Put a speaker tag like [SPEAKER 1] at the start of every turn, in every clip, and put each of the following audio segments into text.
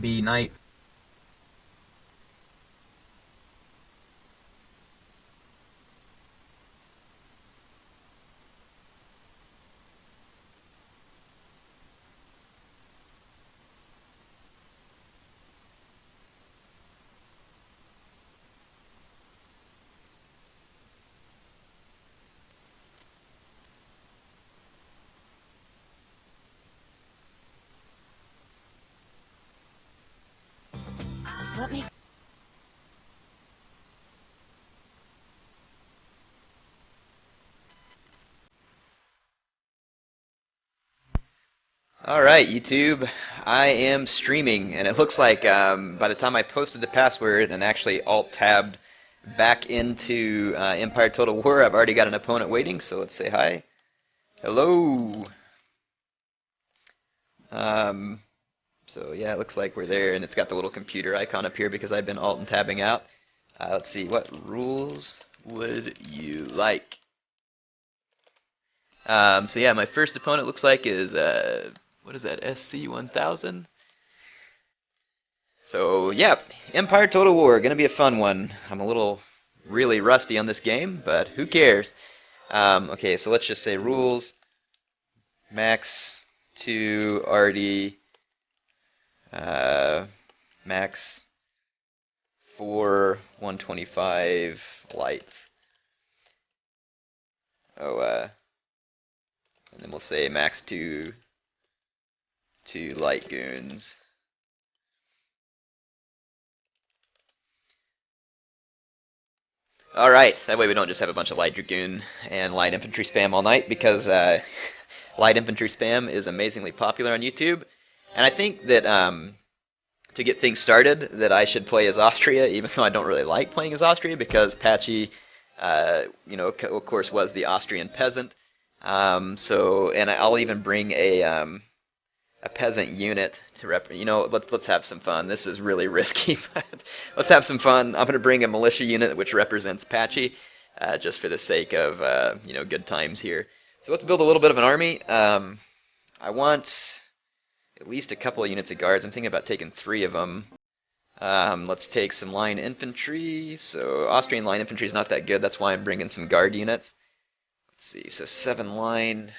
[SPEAKER 1] Be night.
[SPEAKER 2] Let me.
[SPEAKER 3] Alright, YouTube, I am streaming, and it looks like by the time I posted the password and actually alt-tabbed back into Empire Total War, I've already got an opponent waiting, so let's say hi. Hello! Um, so yeah, it looks like we're there, and it's got the little computer icon up here because I've been alt and tabbing out. Let's see, what rules would you like? So yeah, my first opponent looks like is, what is that, SC1000? So, yeah, Empire Total War, gonna be a fun one. I'm a little really rusty on this game, but who cares? Okay, so let's just say rules, max 2 RD, max 4 125 lights. Oh, and then we'll say max 2 light goons. Alright, that way we don't just have a bunch of light dragoon and light infantry spam all night, because light infantry spam is amazingly popular on YouTube. And I think that to get things started, that I should play as Austria, even though I don't really like playing as Austria, because Patchy, of course, was the Austrian peasant. And I'll even bring a peasant unit to let's have some fun. This is really risky, but let's have some fun. I'm going to bring a militia unit which represents Patchy, just for the sake of good times here. So let's build a little bit of an army. I want at least a couple of units of guards. I'm thinking about taking 3 of them. Let's take some line infantry. So Austrian line infantry is not that good. That's why I'm bringing some guard units. Let's see. So 7 line.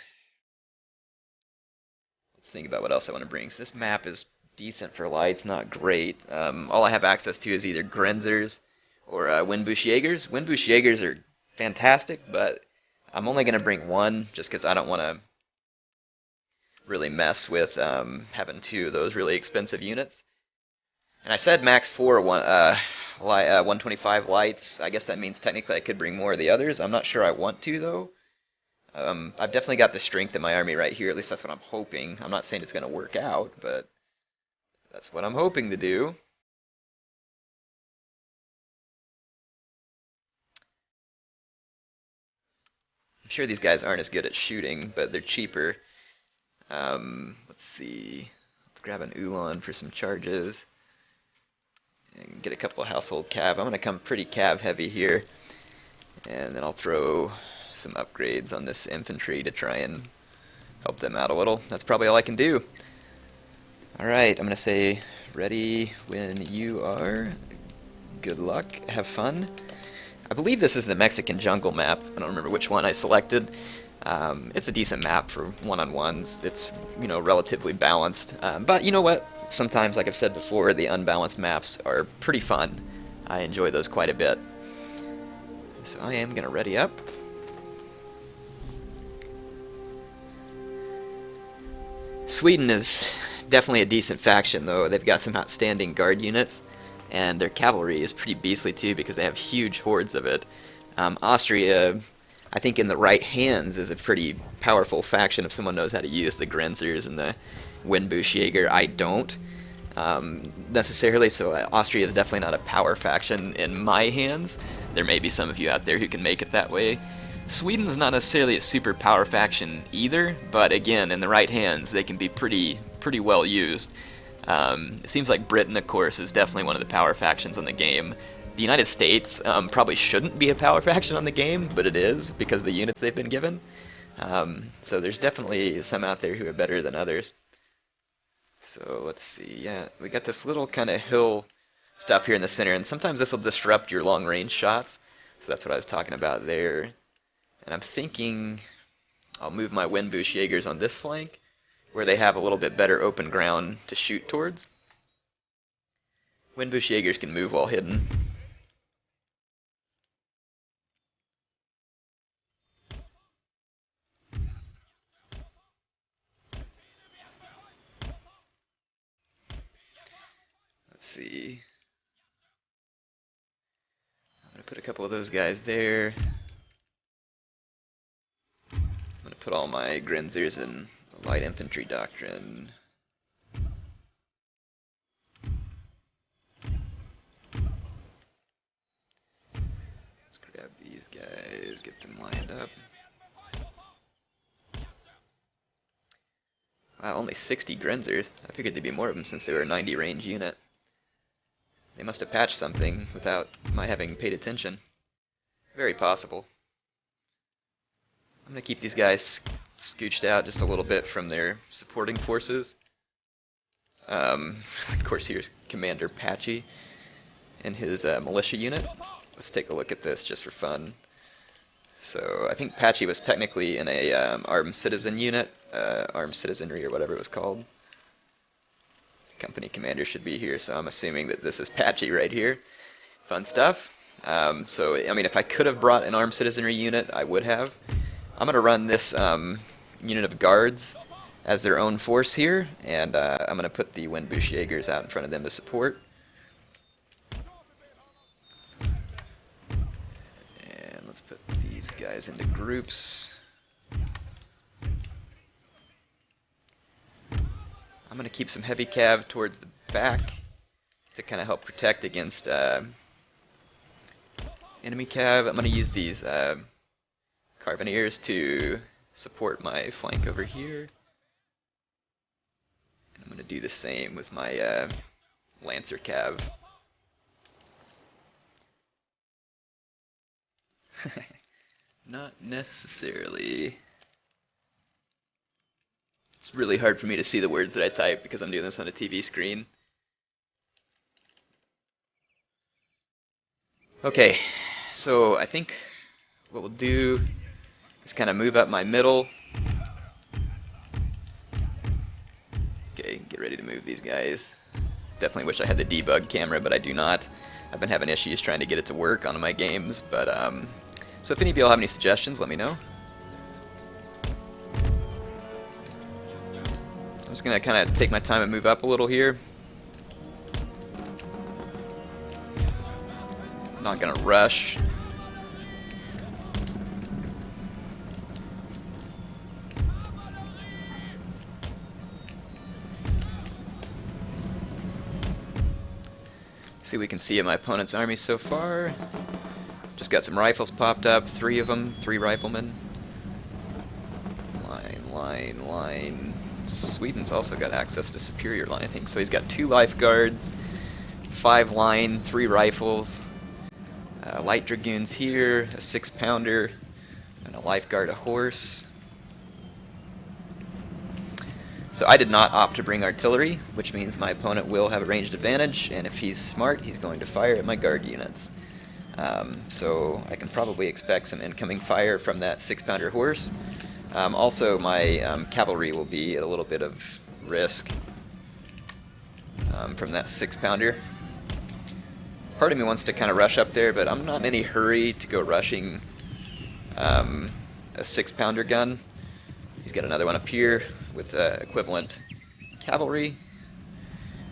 [SPEAKER 3] Let's think about what else I want to bring. So this map is decent for lights, not great. All I have access to is either Grenzers or Windbush Jaegers. Windbush Jaegers are fantastic, but I'm only going to bring 1 just because I don't want to really mess with having 2 of those really expensive units. And I said max 4 125 lights. I guess that means technically I could bring more of the others. I'm not sure I want to, though. I've definitely got the strength in my army right here. At least that's what I'm hoping. I'm not saying it's going to work out, but that's what I'm hoping to do. I'm sure these guys aren't as good at shooting, but they're cheaper. Let's see. Let's grab an Ulan for some charges. And get a couple of household cav. I'm going to come pretty cav heavy here. And then I'll throw some upgrades on this infantry to try and help them out a little. That's probably all I can do. Alright, I'm going to say ready when you are. Good luck. Have fun. I believe this is the Mexican jungle map. I don't remember which one I selected. It's a decent map for one-on-ones. It's, relatively balanced. But you know what? Sometimes, like I've said before, the unbalanced maps are pretty fun. I enjoy those quite a bit. So I am going to ready up. Sweden is definitely a decent faction, though. They've got some outstanding guard units, and their cavalry is pretty beastly too because they have huge hordes of it. Austria, I think in the right hands, is a pretty powerful faction if someone knows how to use the Grenzers and the Windbush Jaeger. I don't necessarily, so Austria is definitely not a power faction in my hands. There may be some of you out there who can make it that way. Sweden's not necessarily a super power faction either, but again, in the right hands, they can be pretty well used. It seems like Britain, of course, is definitely one of the power factions on the game. The United States probably shouldn't be a power faction on the game, but it is because of the units they've been given. So there's definitely some out there who are better than others. So let's see. Yeah, we got this little kind of hill stop here in the center, and sometimes this will disrupt your long-range shots. So that's what I was talking about there. And I'm thinking I'll move my Windbush Jaegers on this flank, where they have a little bit better open ground to shoot towards. Windbush Jaegers can move while hidden. Let's see. I'm going to put a couple of those guys there. I'm going to put all my Grinzers in light infantry doctrine. Let's grab these guys, get them lined up. Wow, only 60 Grinzers. I figured there'd be more of them since they were a 90 range unit. They must have patched something without my having paid attention. Very possible. I'm going to keep these guys scooched out just a little bit from their supporting forces. Of course, here's Commander Patchy and his militia unit. Let's take a look at this just for fun. So I think Patchy was technically in a armed citizen unit, armed citizenry or whatever it was called. Company commander should be here, so I'm assuming that this is Patchy right here. Fun stuff. So, I mean, if I could have brought an armed citizenry unit, I would have. I'm going to run this unit of guards as their own force here, and I'm going to put the Windbush Jaegers out in front of them to support. And let's put these guys into groups. I'm going to keep some heavy cav towards the back to kind of help protect against enemy cav. I'm going to use these Carbineers to support my flank over here. And I'm going to do the same with my Lancer cav. Not necessarily. It's really hard for me to see the words that I type because I'm doing this on a TV screen. Okay, so I think what we'll do is kind of move up my middle. Okay, get ready to move these guys. Definitely wish I had the debug camera, but I do not. I've been having issues trying to get it to work on my games, but so if any of y'all have any suggestions, let me know. I'm just going to kind of take my time and move up a little here. I'm not going to rush. See what we can see of my opponent's army so far. Just got some rifles popped up, 3 of them, 3 riflemen. Line. Sweden's also got access to superior line, I think. So he's got 2 lifeguards, 5 line, 3 rifles, light dragoons here, a 6-pounder, and a lifeguard, a horse. So I did not opt to bring artillery, which means my opponent will have a ranged advantage, and if he's smart, he's going to fire at my guard units. So I can probably expect some incoming fire from that 6-pounder horse. Also, my cavalry will be at a little bit of risk from that 6-pounder. Part of me wants to kind of rush up there, but I'm not in any hurry to go rushing a 6-pounder gun. He's got another one up here with equivalent cavalry.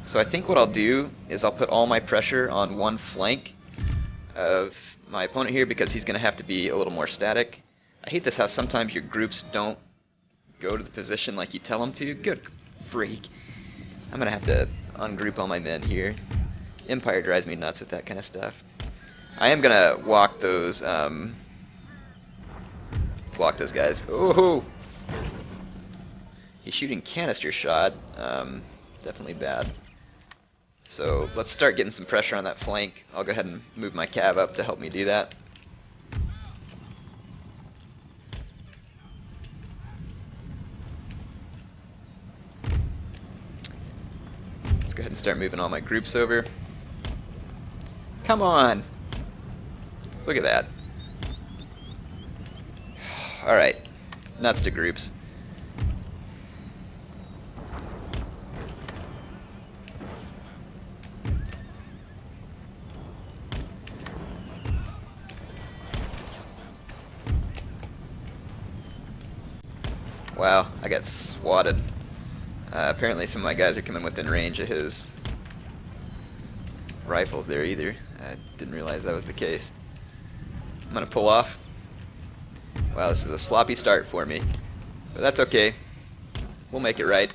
[SPEAKER 3] So I think what I'll do is I'll put all my pressure on one flank of my opponent here because he's going to have to be a little more static. I hate this how sometimes your groups don't go to the position like you tell them to. Good freak. I'm going to have to ungroup all my men here. Empire drives me nuts with that kind of stuff. I am going to walk those guys. Oh! He's shooting canister shot. Definitely bad. So let's start getting some pressure on that flank. I'll go ahead and move my cav up to help me do that. Let's go ahead and start moving all my groups over. Come on! Look at that. Alright, nuts to groups. Wow, I got swatted. Apparently some of my guys are coming within range of his rifles there either. I didn't realize that was the case. I'm gonna pull off. Wow, this is a sloppy start for me. But that's okay. We'll make it right.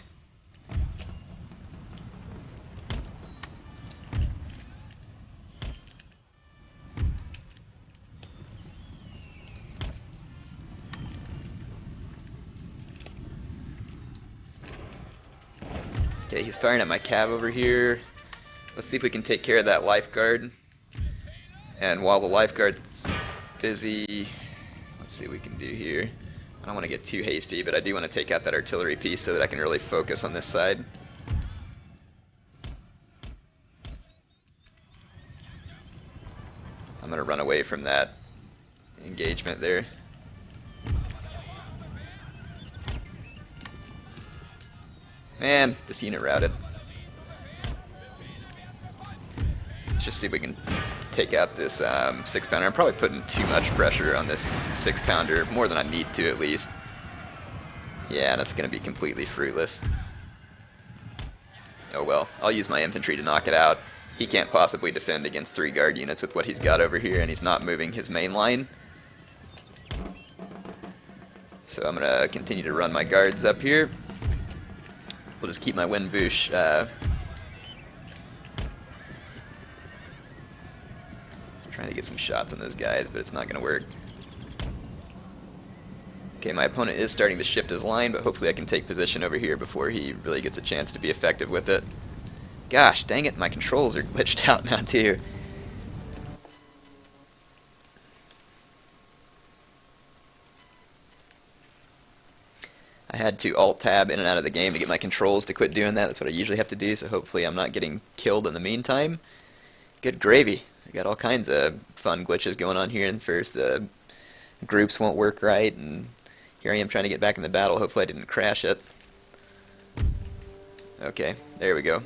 [SPEAKER 3] Okay, he's firing at my cav over here. Let's see if we can take care of that lifeguard. And while the lifeguard's busy, let's see what we can do here. I don't want to get too hasty, but I do want to take out that artillery piece so that I can really focus on this side. I'm going to run away from that engagement there. Man, this unit routed. Let's just see if we can take out this 6-pounder. I'm probably putting too much pressure on this 6-pounder, more than I need to at least. Yeah, that's going to be completely fruitless. Oh well, I'll use my infantry to knock it out. He can't possibly defend against 3 guard units with what he's got over here, and he's not moving his main line. So I'm going to continue to run my guards up here. We'll just keep my wind boosh trying to get some shots on those guys, but it's not going to work. Okay, my opponent is starting to shift his line, but hopefully I can take position over here before he really gets a chance to be effective with it. Gosh, dang it, my controls are glitched out now too. I had to alt-tab in and out of the game to get my controls to quit doing that. That's what I usually have to do, so hopefully I'm not getting killed in the meantime. Good gravy. I got all kinds of fun glitches going on here, and first the groups won't work right, and here I am trying to get back in the battle. Hopefully I didn't crash it. Okay, there we go.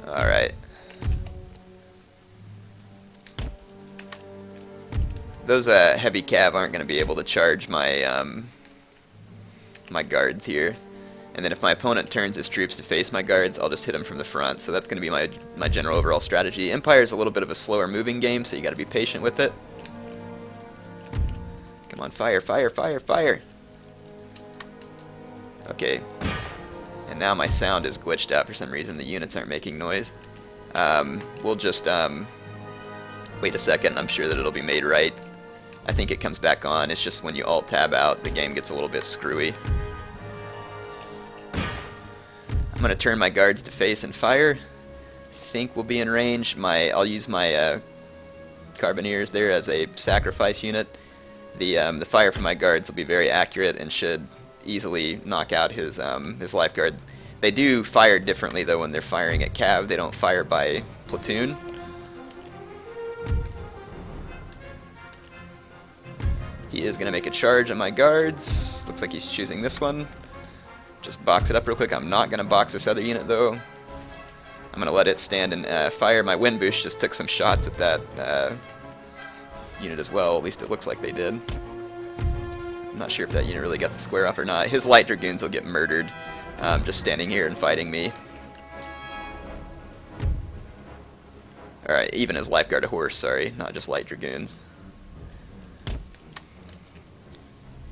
[SPEAKER 3] Alright. Those heavy cav aren't going to be able to charge my my guards here. And then if my opponent turns his troops to face my guards, I'll just hit them from the front. So that's going to be my general overall strategy. Empire's a little bit of a slower moving game, so you got to be patient with it. Come on, fire, fire, fire, fire. Okay. And now my sound is glitched out for some reason. The units aren't making noise. We'll just wait a second. I'm sure that it'll be made right. I think it comes back on. It's just when you alt-tab out, the game gets a little bit screwy. I'm going to turn my guards to face and fire. Think we'll be in range. I'll use my carbineers there as a sacrifice unit. The fire from my guards will be very accurate and should easily knock out his lifeguard. They do fire differently though when they're firing at cav. They don't fire by platoon. He is going to make a charge on my guards. Looks like he's choosing this one. Just box it up real quick. I'm not going to box this other unit though. I'm going to let it stand and fire. My wind boost just took some shots at that unit as well. At least it looks like they did. I'm not sure if that unit really got the square off or not. His light dragoons will get murdered just standing here and fighting me. Alright, even his lifeguard horse, sorry, not just light dragoons.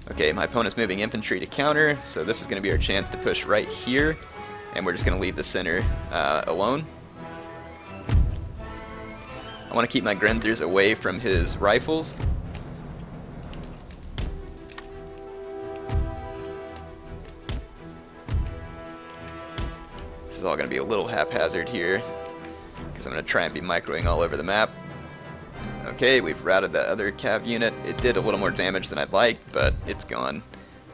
[SPEAKER 3] Okay, my opponent's moving infantry to counter, so this is going to be our chance to push right here, and we're just going to leave the center alone. I want to keep my Grenzers away from his rifles. This is all going to be a little haphazard here, because I'm going to try and be microing all over the map. Okay, we've routed the other cav unit. It did a little more damage than I'd like, but it's gone.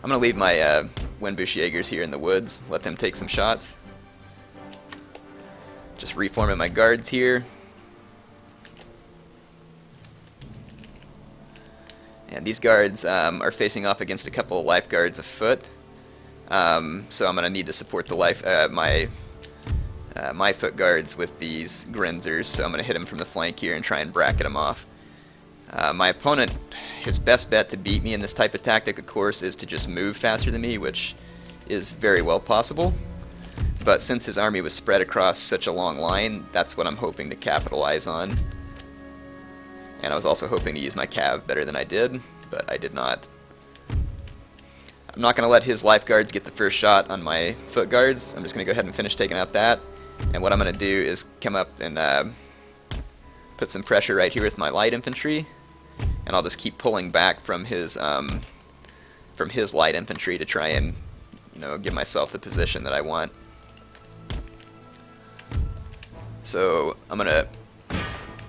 [SPEAKER 3] I'm going to leave my Windbush Jaegers here in the woods, let them take some shots. Just reforming my guards here. And these guards are facing off against a couple of lifeguards afoot. So I'm going to need to support the my foot guards with these Grinzers, so I'm going to hit him from the flank here and try and bracket him off. My opponent, his best bet to beat me in this type of tactic, of course, is to just move faster than me, which is very well possible. But since his army was spread across such a long line, that's what I'm hoping to capitalize on. And I was also hoping to use my cav better than I did, but I did not. I'm not going to let his lifeguards get the first shot on my foot guards. I'm just going to go ahead and finish taking out that. And what I'm going to do is come up and put some pressure right here with my light infantry, and I'll just keep pulling back from his light infantry to try and, give myself the position that I want. So I'm going to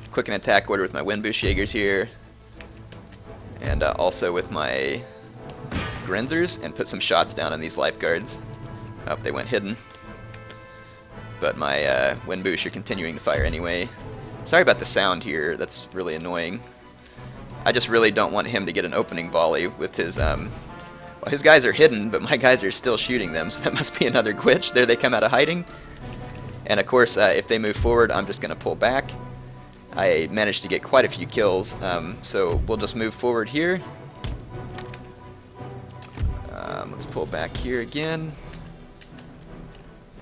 [SPEAKER 3] quicken attack order with my Windbush Jaegers here, and also with my Grinzers, and put some shots down on these lifeguards. Oh, they went hidden. But my Windbush are continuing to fire anyway. Sorry about the sound here, that's really annoying. I just really don't want him to get an opening volley with his, well, his guys are hidden, but my guys are still shooting them, so that must be another glitch. There they come out of hiding. And of course, if they move forward, I'm just going to pull back. I managed to get quite a few kills, so we'll just move forward here. Let's pull back here again.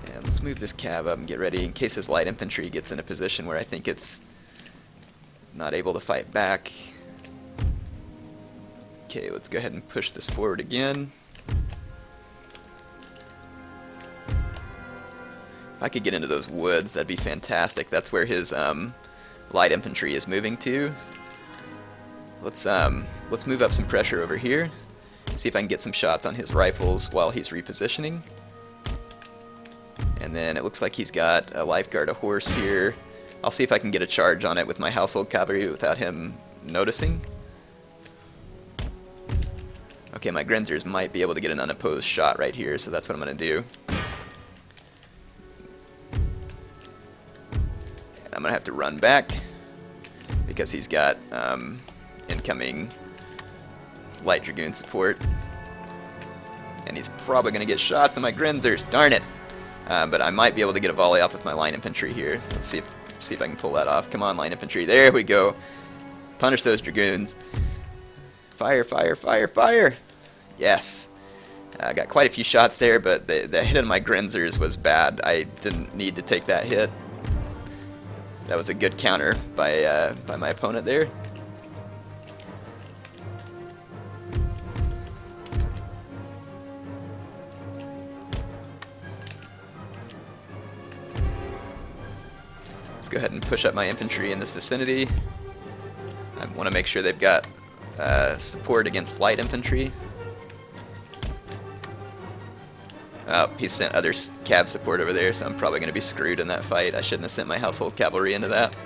[SPEAKER 3] And let's move this cav up and get ready in case his light infantry gets in a position where I think it's not able to fight back. Okay, let's go ahead and push this forward again. If I could get into those woods, that'd be fantastic. That's where his light infantry is moving to. Let's move up some pressure over here. See if I can get some shots on his rifles while he's repositioning. And then it looks like he's got a lifeguard, a horse here. I'll see if I can get a charge on it with my household cavalry without him noticing. Okay, my Grinzers might be able to get an unopposed shot right here, so that's what I'm going to do. And I'm going to have to run back because he's got incoming light dragoon support. And he's probably going to get shots on my Grinzers, darn it! But I might be able to get a volley off with my line infantry here. Let's see if I can pull that off. Come on, line infantry. There we go. Punish those dragoons. Fire, fire, fire, fire! Yes. I got quite a few shots there, but the hit on my Grinzers was bad. I didn't need to take that hit. That was a good counter by my opponent there. Let's go ahead and push up my infantry in this vicinity. I want to make sure they've got support against light infantry. Oh, he sent other cav support over there, so I'm probably going to be screwed in that fight. I shouldn't have sent my household cavalry into that.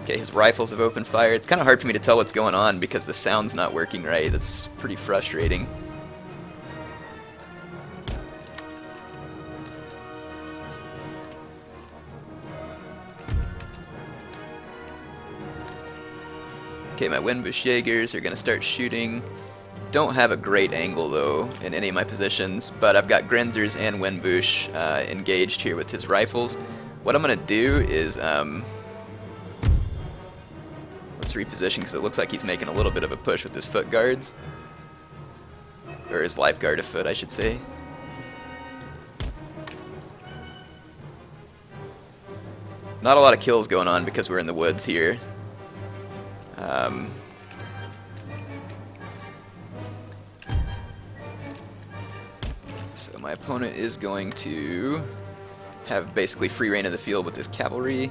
[SPEAKER 3] Okay, his rifles have opened fire. It's kind of hard for me to tell what's going on because the sound's not working right. That's pretty frustrating. Okay, my Windbush Jaegers are going to start shooting. Don't have a great angle though in any of my positions, but I've got Grinzers and Windbush engaged here with his rifles. What I'm going to do is let's reposition because it looks like he's making a little bit of a push with his foot guards, or his lifeguard afoot, I should say. Not a lot of kills going on because we're in the woods here. So my opponent is going to have basically free reign of the field with his cavalry.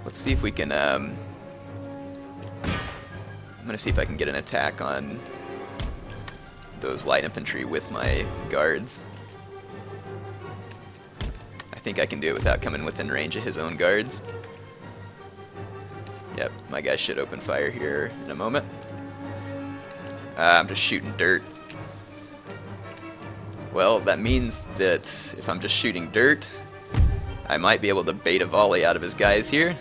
[SPEAKER 3] Let's see if we can, I'm going to see if I can get an attack on those light infantry with my guards. I think I can do it without coming within range of his own guards. Yep, my guys should open fire here in a moment. I'm just shooting dirt. Well, that means that if I'm just shooting dirt, I might be able to bait a volley out of his guys here.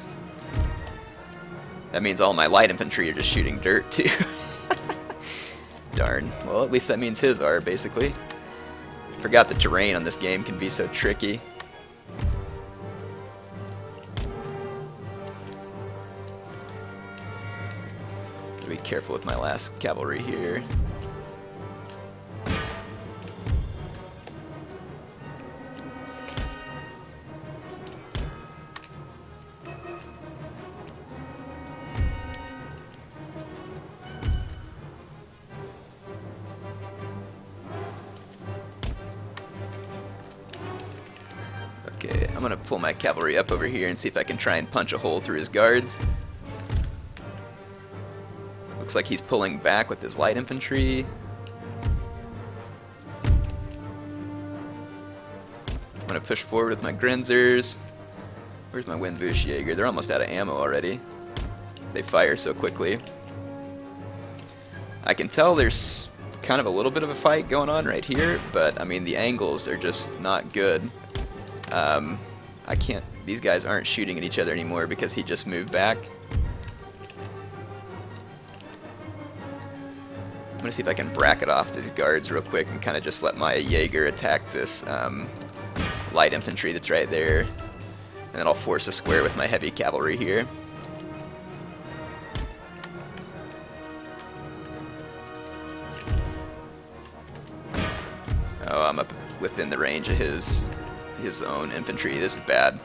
[SPEAKER 3] That means all my light infantry are just shooting dirt too. Darn. Well, at least that means his are, basically. Forgot the terrain on this game can be so tricky. Gotta be careful with my last cavalry here. Okay, I'm gonna pull my cavalry up over here and see if I can try and punch a hole through his guards. Looks like he's pulling back with his light infantry. I'm gonna push forward with my Grenzers. Where's my Windbush-Jäger? They're almost out of ammo already. They fire so quickly. I can tell there's kind of a little bit of a fight going on right here, but I mean the angles are just not good. I can't, these guys aren't shooting at each other anymore because he just moved back. I'm gonna see if I can bracket off these guards real quick and kind of just let my Jaeger attack this light infantry that's right there. And then I'll force a square with my heavy cavalry here. Oh, I'm up within the range of his own infantry. This is bad.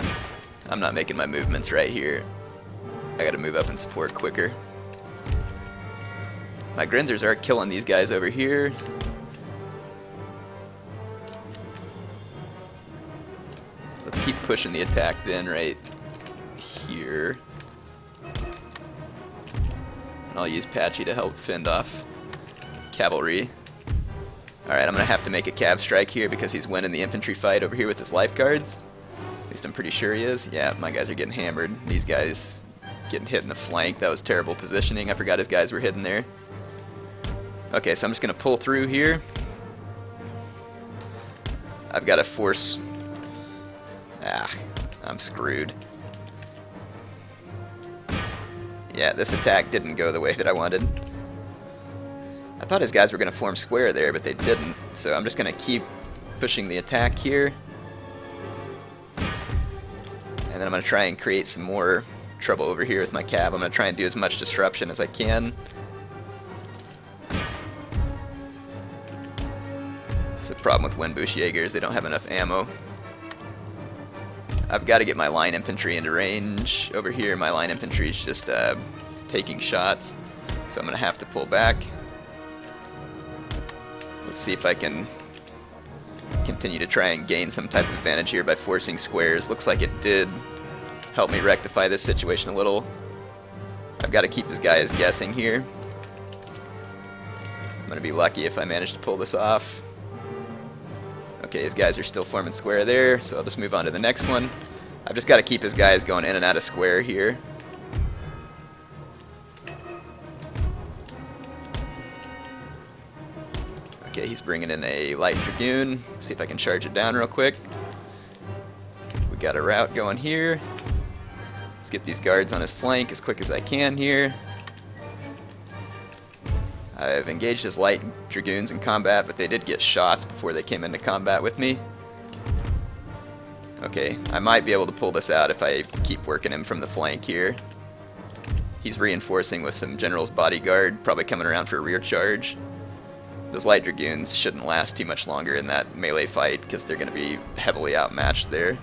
[SPEAKER 3] I'm not making my movements right here. I gotta move up and support quicker. My Grenzers are killing these guys over here. Let's keep pushing the attack then right here. And I'll use Patchy to help fend off cavalry. Alright, I'm going to have to make a cav strike here because he's winning the infantry fight over here with his lifeguards. At least I'm pretty sure he is. Yeah, my guys are getting hammered. These guys getting hit in the flank. That was terrible positioning. I forgot his guys were hidden there. Okay, so I'm just going to pull through here. I've got to force... I'm screwed. Yeah, this attack didn't go the way that I wanted. I thought his guys were going to form square there, but they didn't. So I'm just going to keep pushing the attack here. And then I'm going to try and create some more trouble over here with my cav. I'm going to try and do as much disruption as I can. It's the problem with Windbush-Jägers, they don't have enough ammo. I've got to get my line infantry into range. Over here, my line infantry is just taking shots. So I'm going to have to pull back. Let's see if I can continue to try and gain some type of advantage here by forcing squares. Looks like it did help me rectify this situation a little. I've got to keep his guys guessing here. I'm going to be lucky if I manage to pull this off. Okay, his guys are still forming square there, so I'll just move on to the next one. I've just got to keep his guys going in and out of square here. Okay, he's bringing in a light dragoon. See if I can charge it down real quick. We got a route going here. Let's get these guards on his flank as quick as I can here. I've engaged his light dragoons in combat, but they did get shots before they came into combat with me. Okay, I might be able to pull this out if I keep working him from the flank here. He's reinforcing with some general's bodyguard, probably coming around for a rear charge. Those light dragoons shouldn't last too much longer in that melee fight because they're going to be heavily outmatched there.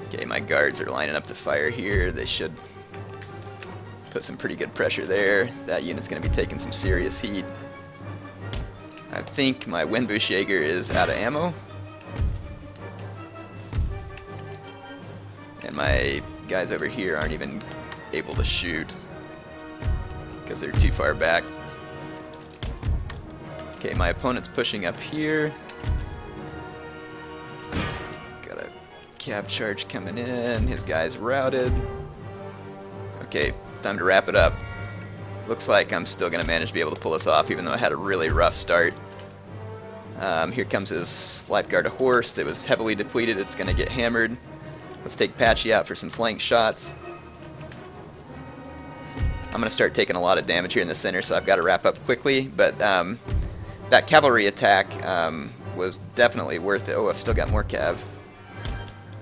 [SPEAKER 3] Okay, my guards are lining up to fire here. They should put some pretty good pressure there. That unit's going to be taking some serious heat. I think my Windbush-Jäger is out of ammo. And my guys over here aren't even able to shoot. because they're too far back. Okay, my opponent's pushing up here. Got a cav charge coming in. His guy's routed. Okay, time to wrap it up. Looks like I'm still going to manage to be able to pull this off, even though I had a really rough start. Here comes his lifeguard, a horse that was heavily depleted. It's going to get hammered. Let's take Patchy out for some flank shots. I'm going to start taking a lot of damage here in the center, so I've got to wrap up quickly. But that cavalry attack was definitely worth it. Oh, I've still got more cav.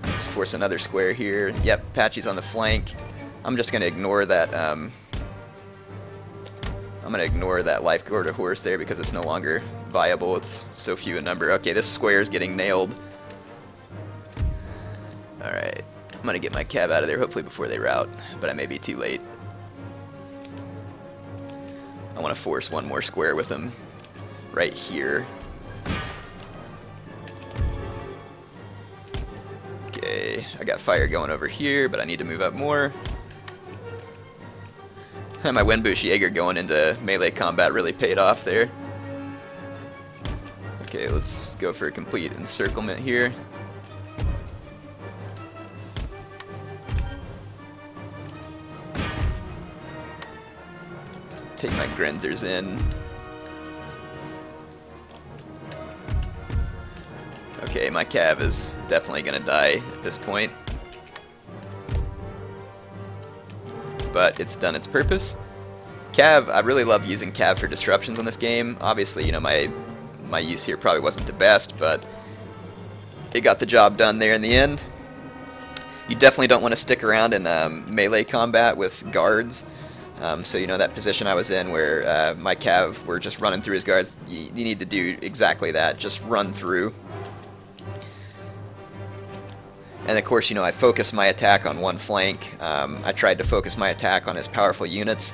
[SPEAKER 3] Let's force another square here. Yep, Patchy's on the flank. I'm just going to ignore that. I'm going to ignore that lifeguard horse there because it's no longer viable. It's so few in number. Okay, this square is getting nailed. Alright, I'm going to get my cav out of there hopefully before they rout, but I may be too late. I want to force one more square with them right here. Okay, I got fire going over here, but I need to move up more. My Windbush Jaeger going into melee combat really paid off there. Okay, let's go for a complete encirclement here. Take my Grenzers in. Okay, my cav is definitely going to die at this point. But it's done its purpose. Cav, I really love using cav for disruptions on this game. Obviously, you know, my use here probably wasn't the best, but it got the job done there in the end. You definitely don't want to stick around in melee combat with guards. So, you know, that position I was in where my cav were just running through his guards, you need to do exactly that, just run through. And of course, you know, I focused my attack on one flank. I tried to focus my attack on his powerful units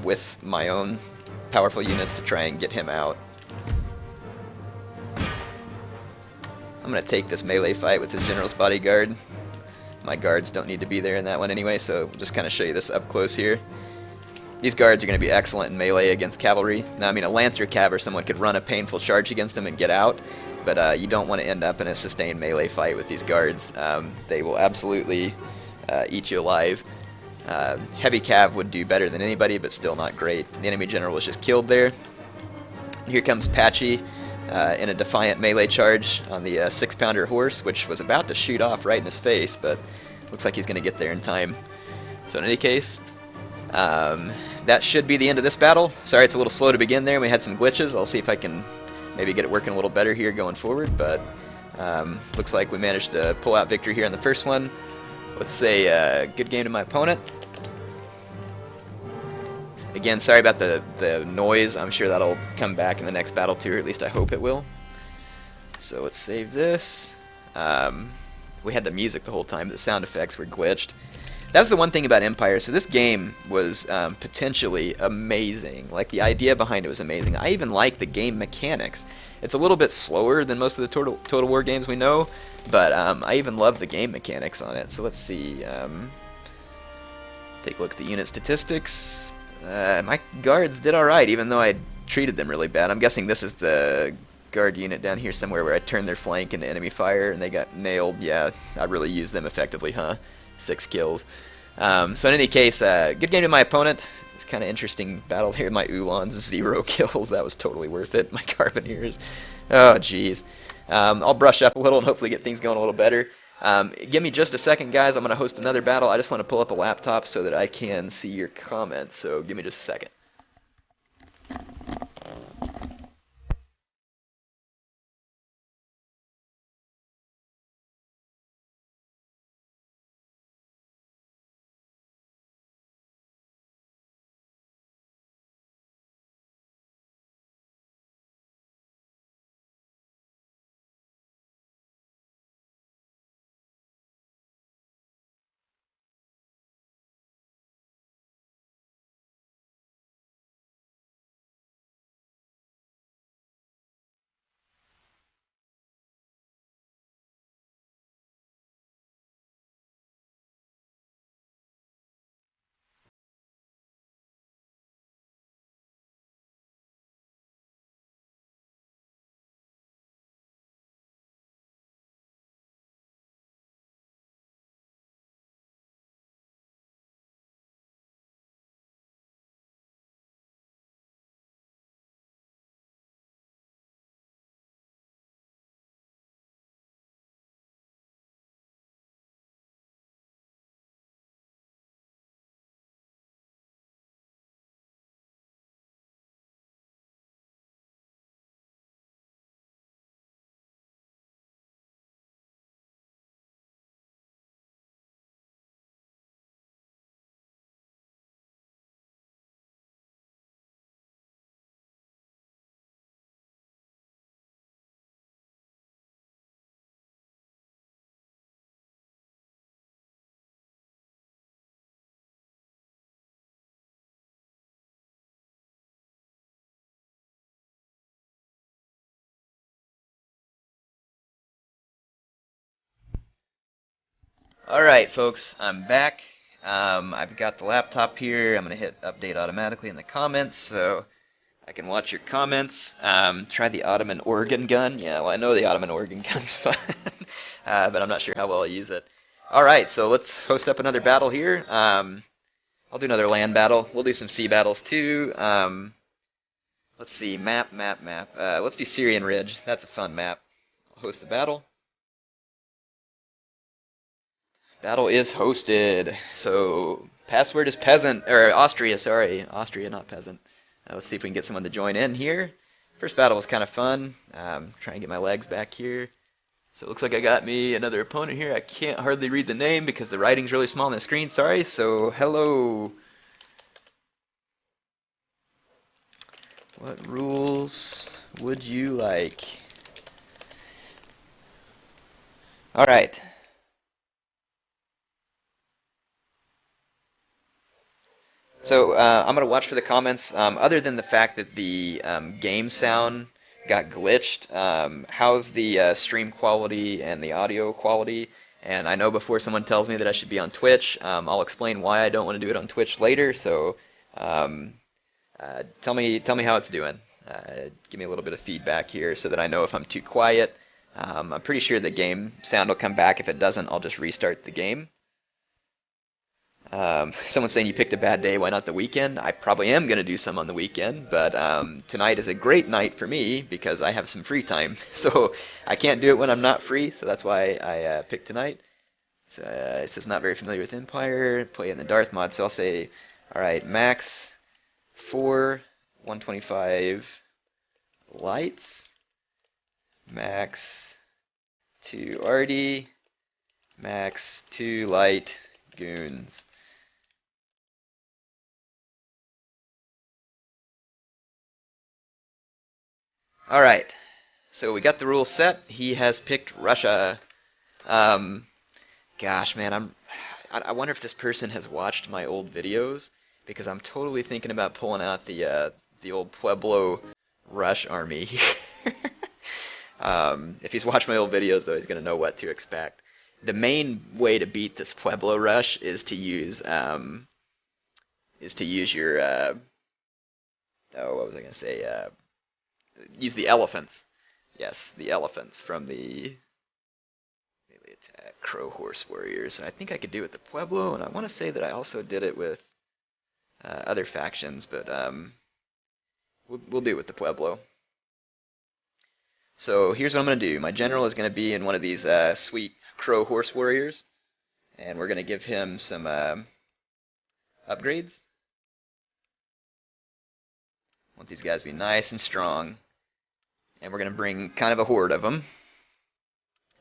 [SPEAKER 3] with my own powerful units to try and get him out. I'm going to take this melee fight with his general's bodyguard. My guards don't need to be there in that one anyway, so we'll just kind of show you this up close here. These guards are going to be excellent in melee against cavalry. Now, I mean, a lancer cav or someone could run a painful charge against them and get out, but you don't want to end up in a sustained melee fight with these guards. They will absolutely eat you alive. Heavy cav would do better than anybody, but still not great. The enemy general was just killed there. Here comes Patchy in a defiant melee charge on the 6-pounder horse, which was about to shoot off right in his face, but looks like he's going to get there in time. So in any case, that should be the end of this battle. Sorry it's a little slow to begin there. We had some glitches. I'll see if I can maybe get it working a little better here going forward, but looks like we managed to pull out victory here in the first one. Let's say good game to my opponent. Again, sorry about the noise. I'm sure that'll come back in the next battle too, or at least I hope it will. So let's save this. We had the music the whole time. The sound effects were glitched. That's the one thing about Empire. So this game was potentially amazing. Like, the idea behind it was amazing. I even like the game mechanics. It's a little bit slower than most of the Total War games we know, but I even love the game mechanics on it. So let's see. Take a look at the unit statistics. My guards did alright, even though I treated them really bad. I'm guessing this is the guard unit down here somewhere where I turned their flank into enemy fire and they got nailed. Yeah, I really used them effectively, huh? 6 kills. So in any case, good game to my opponent. It's kind of interesting battle here. My Ulans, 0 kills. That was totally worth it. My Carbineers. Oh, jeez. I'll brush up a little and hopefully get things going a little better. Give me just a second, guys. I'm going to host another battle. I just want to pull up a laptop so that I can see your comments. So give me just a second. Alright, folks, I'm back. I've got the laptop here. I'm going to hit update automatically in the comments so I can watch your comments. Try the Ottoman organ gun. Yeah, well, I know the Ottoman organ gun's fun, but I'm not sure how well I'll use it. Alright, so let's host up another battle here. I'll do another land battle. We'll do some sea battles too. Let's see, map. Let's do Syrian Ridge. That's a fun map. I'll host the battle. Battle is hosted. So password is peasant or Austria. Sorry, Austria, not peasant. Let's see if we can get someone to join in here. First battle was kind of fun. Trying to get my legs back here. So it looks like I got me another opponent here. I can't hardly read the name because the writing's really small on the screen. Sorry. So hello. What rules would you like? All right. So I'm gonna watch for the comments. Other than the fact that the game sound got glitched, how's the stream quality and the audio quality? And I know before someone tells me that I should be on Twitch, I'll explain why I don't want to do it on Twitch later. So um, tell me how it's doing. Give me a little bit of feedback here so that I know if I'm too quiet. I'm pretty sure the game sound will come back. If it doesn't, I'll just restart the game. Someone's saying you picked a bad day, why not the weekend? I probably am going to do some on the weekend, but tonight is a great night for me because I have some free time. So I can't do it when I'm not free, so that's why I picked tonight. So it says not very familiar with Empire, play in the Darth mod, so I'll say, alright, max 4, 125 lights, max 2 arty, max 2 light goons. Alright, so we got the rules set. He has picked Russia. Um, gosh, man, I wonder if this person has watched my old videos because I'm totally thinking about pulling out the old Pueblo Rush army here. If he's watched my old videos, though, he's gonna know what to expect. The main way to beat this Pueblo Rush is to use your oh, what was I gonna say? Use the elephants. Yes, the elephants from the melee attack Crow Horse Warriors. I think I could do it with the Pueblo, and I want to say that I also did it with other factions, but we'll do it with the Pueblo. So here's what I'm going to do. My general is going to be in one of these sweet Crow Horse Warriors, and we're going to give him some upgrades. Want these guys to be nice and strong. And we're going to bring kind of a horde of them.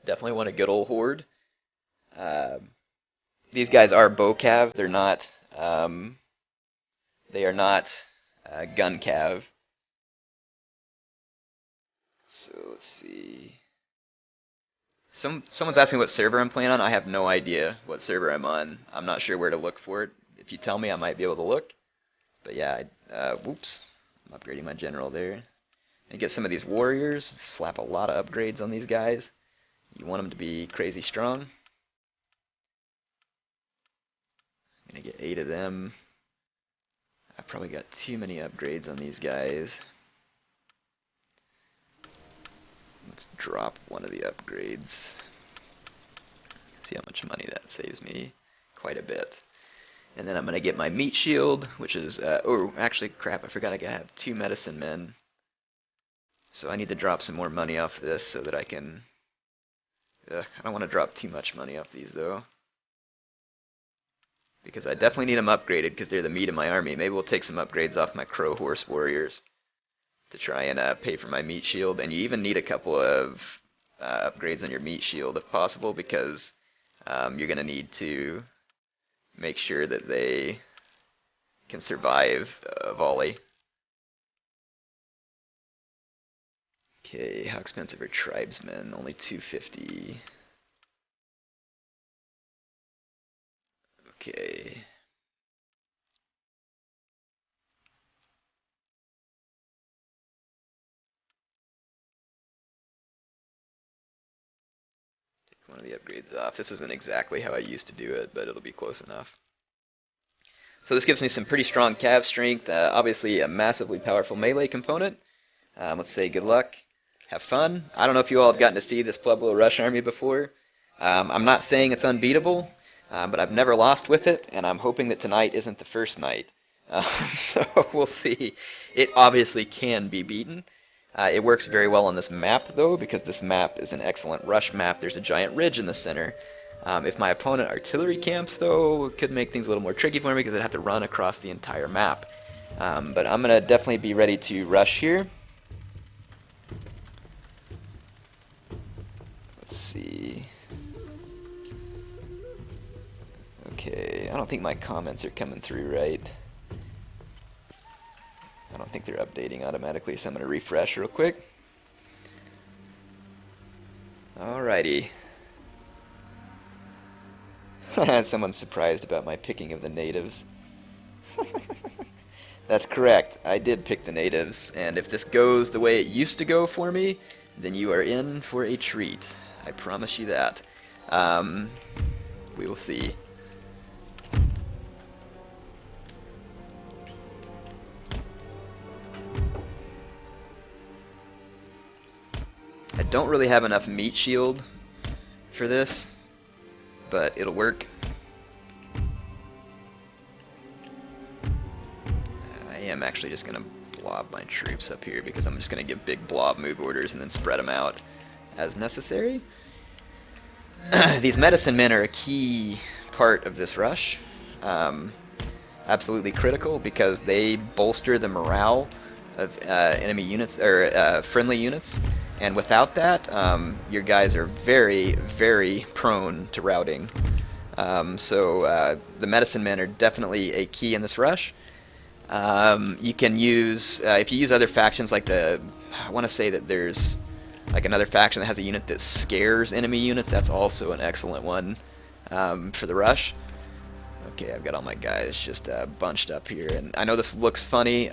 [SPEAKER 3] Definitely want a good old horde. These guys are bow cav. They're not. They are not gun cav. So let's see. Someone's asking what server I'm playing on. I have no idea what server I'm on. I'm not sure where to look for it. If you tell me, I might be able to look. But yeah, whoops. I'm upgrading my general there. And get some of these warriors. Slap a lot of upgrades on these guys. You want them to be crazy strong. I'm gonna get 8 of them. I've probably got too many upgrades on these guys. Let's drop one of the upgrades. See how much money that saves me. Quite a bit. And then I'm gonna get my meat shield, which is oh, actually crap, I forgot I have 2 medicine men. So I need to drop some more money off this so that I can I don't want to drop too much money off these though. Because I definitely need them upgraded because they're the meat of my army. Maybe we'll take some upgrades off my Crow Horse Warriors to try and pay for my meat shield. And you even need a couple of upgrades on your meat shield if possible because you're going to need to make sure that they can survive a volley. Okay, how expensive are tribesmen? Only 250. Okay. one of the upgrades off. This isn't exactly how I used to do it, but it'll be close enough. So this gives me some pretty strong cav strength, obviously a massively powerful melee component. Let's say good luck, have fun. I don't know if you all have gotten to see this Pueblo Rush army before. I'm not saying it's unbeatable, but I've never lost with it, and I'm hoping that tonight isn't the first night. So we'll see. It obviously can be beaten. It works very well on this map, though, because this map is an excellent rush map. There's a giant ridge in the center. If my opponent artillery camps, though, it could make things a little more tricky for me because I'd have to run across the entire map. But I'm going to definitely be ready to rush here. Let's see. Okay, I don't think my comments are coming through right. I don't think they're updating automatically, so I'm going to refresh real quick. Alrighty. Someone's surprised about my picking of the natives. That's correct. I did pick the natives, and if this goes the way it used to go for me, then you are in for a treat. I promise you that. We will see. I don't really have enough meat shield for this, but it'll work. I am actually just going to blob my troops up here because I'm just going to give big blob move orders and then spread them out as necessary. These medicine men are a key part of this rush. Absolutely critical because they bolster the morale of enemy units or friendly units. And without that, your guys are very, very prone to routing. So the medicine men are definitely a key in this rush. You can use, if you use other factions like I want to say that there's like another faction that has a unit that scares enemy units. That's also an excellent one for the rush. Okay, I've got all my guys just bunched up here. And I know this looks funny.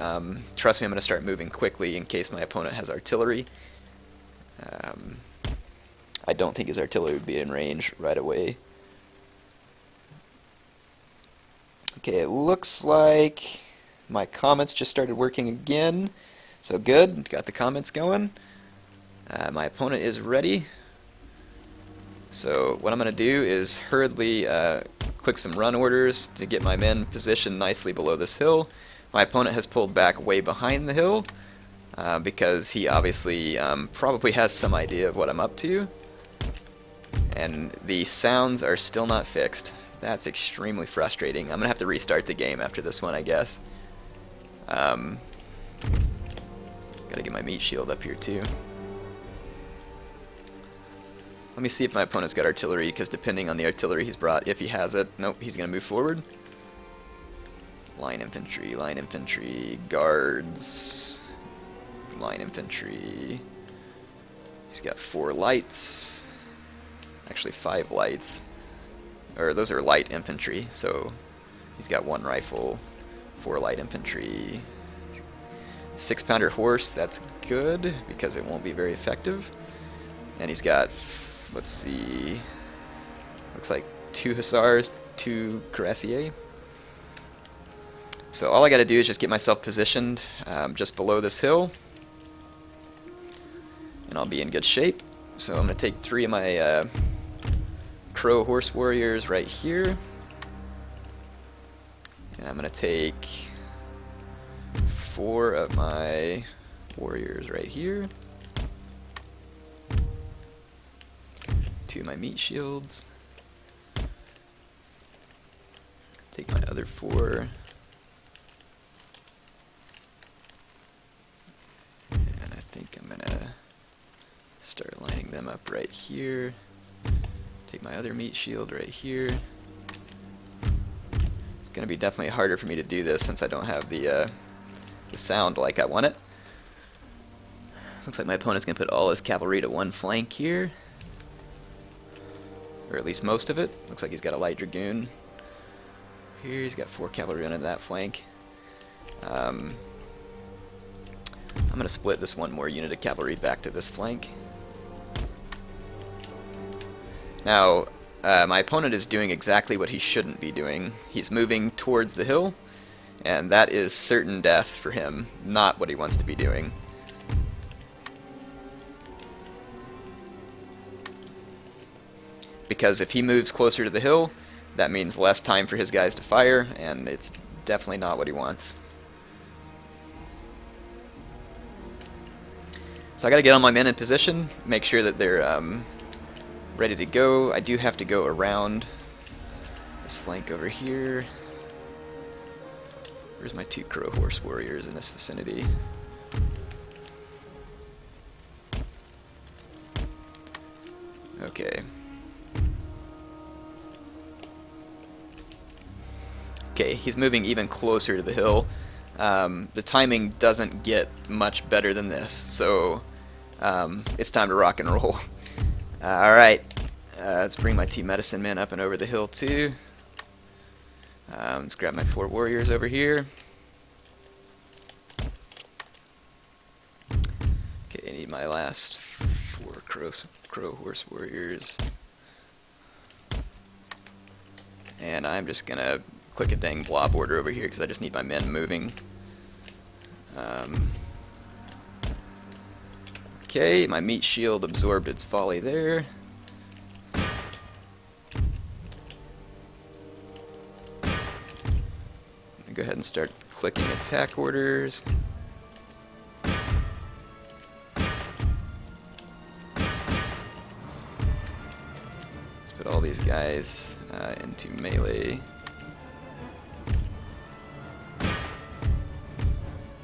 [SPEAKER 3] Trust me, I'm going to start moving quickly in case my opponent has artillery. I don't think his artillery would be in range right away. Okay, it looks like my comments just started working again. So good, got the comments going. My opponent is ready. So what I'm going to do is hurriedly click some run orders to get my men positioned nicely below this hill. My opponent has pulled back way behind the hill. Because he obviously probably has some idea of what I'm up to. And the sounds are still not fixed. That's extremely frustrating. I'm going to have to restart the game after this one, I guess. Gotta get my meat shield up here too. Let me see if my opponent's got artillery, because depending on the artillery he's brought, if he has it, nope, he's going to move forward. Line infantry, guards. Line infantry. He's got 4 lights. Actually 5 lights. Or those are light infantry, so he's got 1 rifle, 4 light infantry. 6-pounder horse, that's good because it won't be very effective. And he's got, let's see, looks like 2 hussars, 2 cuirassiers. So all I gotta do is just get myself positioned just below this hill, and I'll be in good shape. So I'm going to take 3 of my crow horse warriors right here, and I'm going to take 4 of my warriors right here, 2 of my meat shields, take my other 4, and I think I'm going to start lining them up right here. Take my other meat shield right here. It's going to be definitely harder for me to do this since I don't have the sound like I want it. Looks like my opponent's going to put all his cavalry to one flank here. Or at least most of it. Looks like he's got a light dragoon. Here he's got 4 cavalry on that flank. I'm going to split this one more unit of cavalry back to this flank. Now, my opponent is doing exactly what he shouldn't be doing. He's moving towards the hill, and that is certain death for him, not what he wants to be doing. Because if he moves closer to the hill, that means less time for his guys to fire, and it's definitely not what he wants. So I gotta get all my men in position, make sure that they're ready to go. I do have to go around this flank over here. Where's my 2 Crow Horse Warriors in this vicinity? Okay. Okay, he's moving even closer to the hill. The timing doesn't get much better than this, so it's time to rock and roll. Alright, let's bring my 2 medicine men up and over the hill too. Let's grab my 4 warriors over here. Okay, I need my last 4 crow horse warriors. And I'm just gonna click a dang blob order over here because I just need my men moving. Okay, my meat shield absorbed its volley there. I'm gonna go ahead and start clicking attack orders. Let's put all these guys into melee.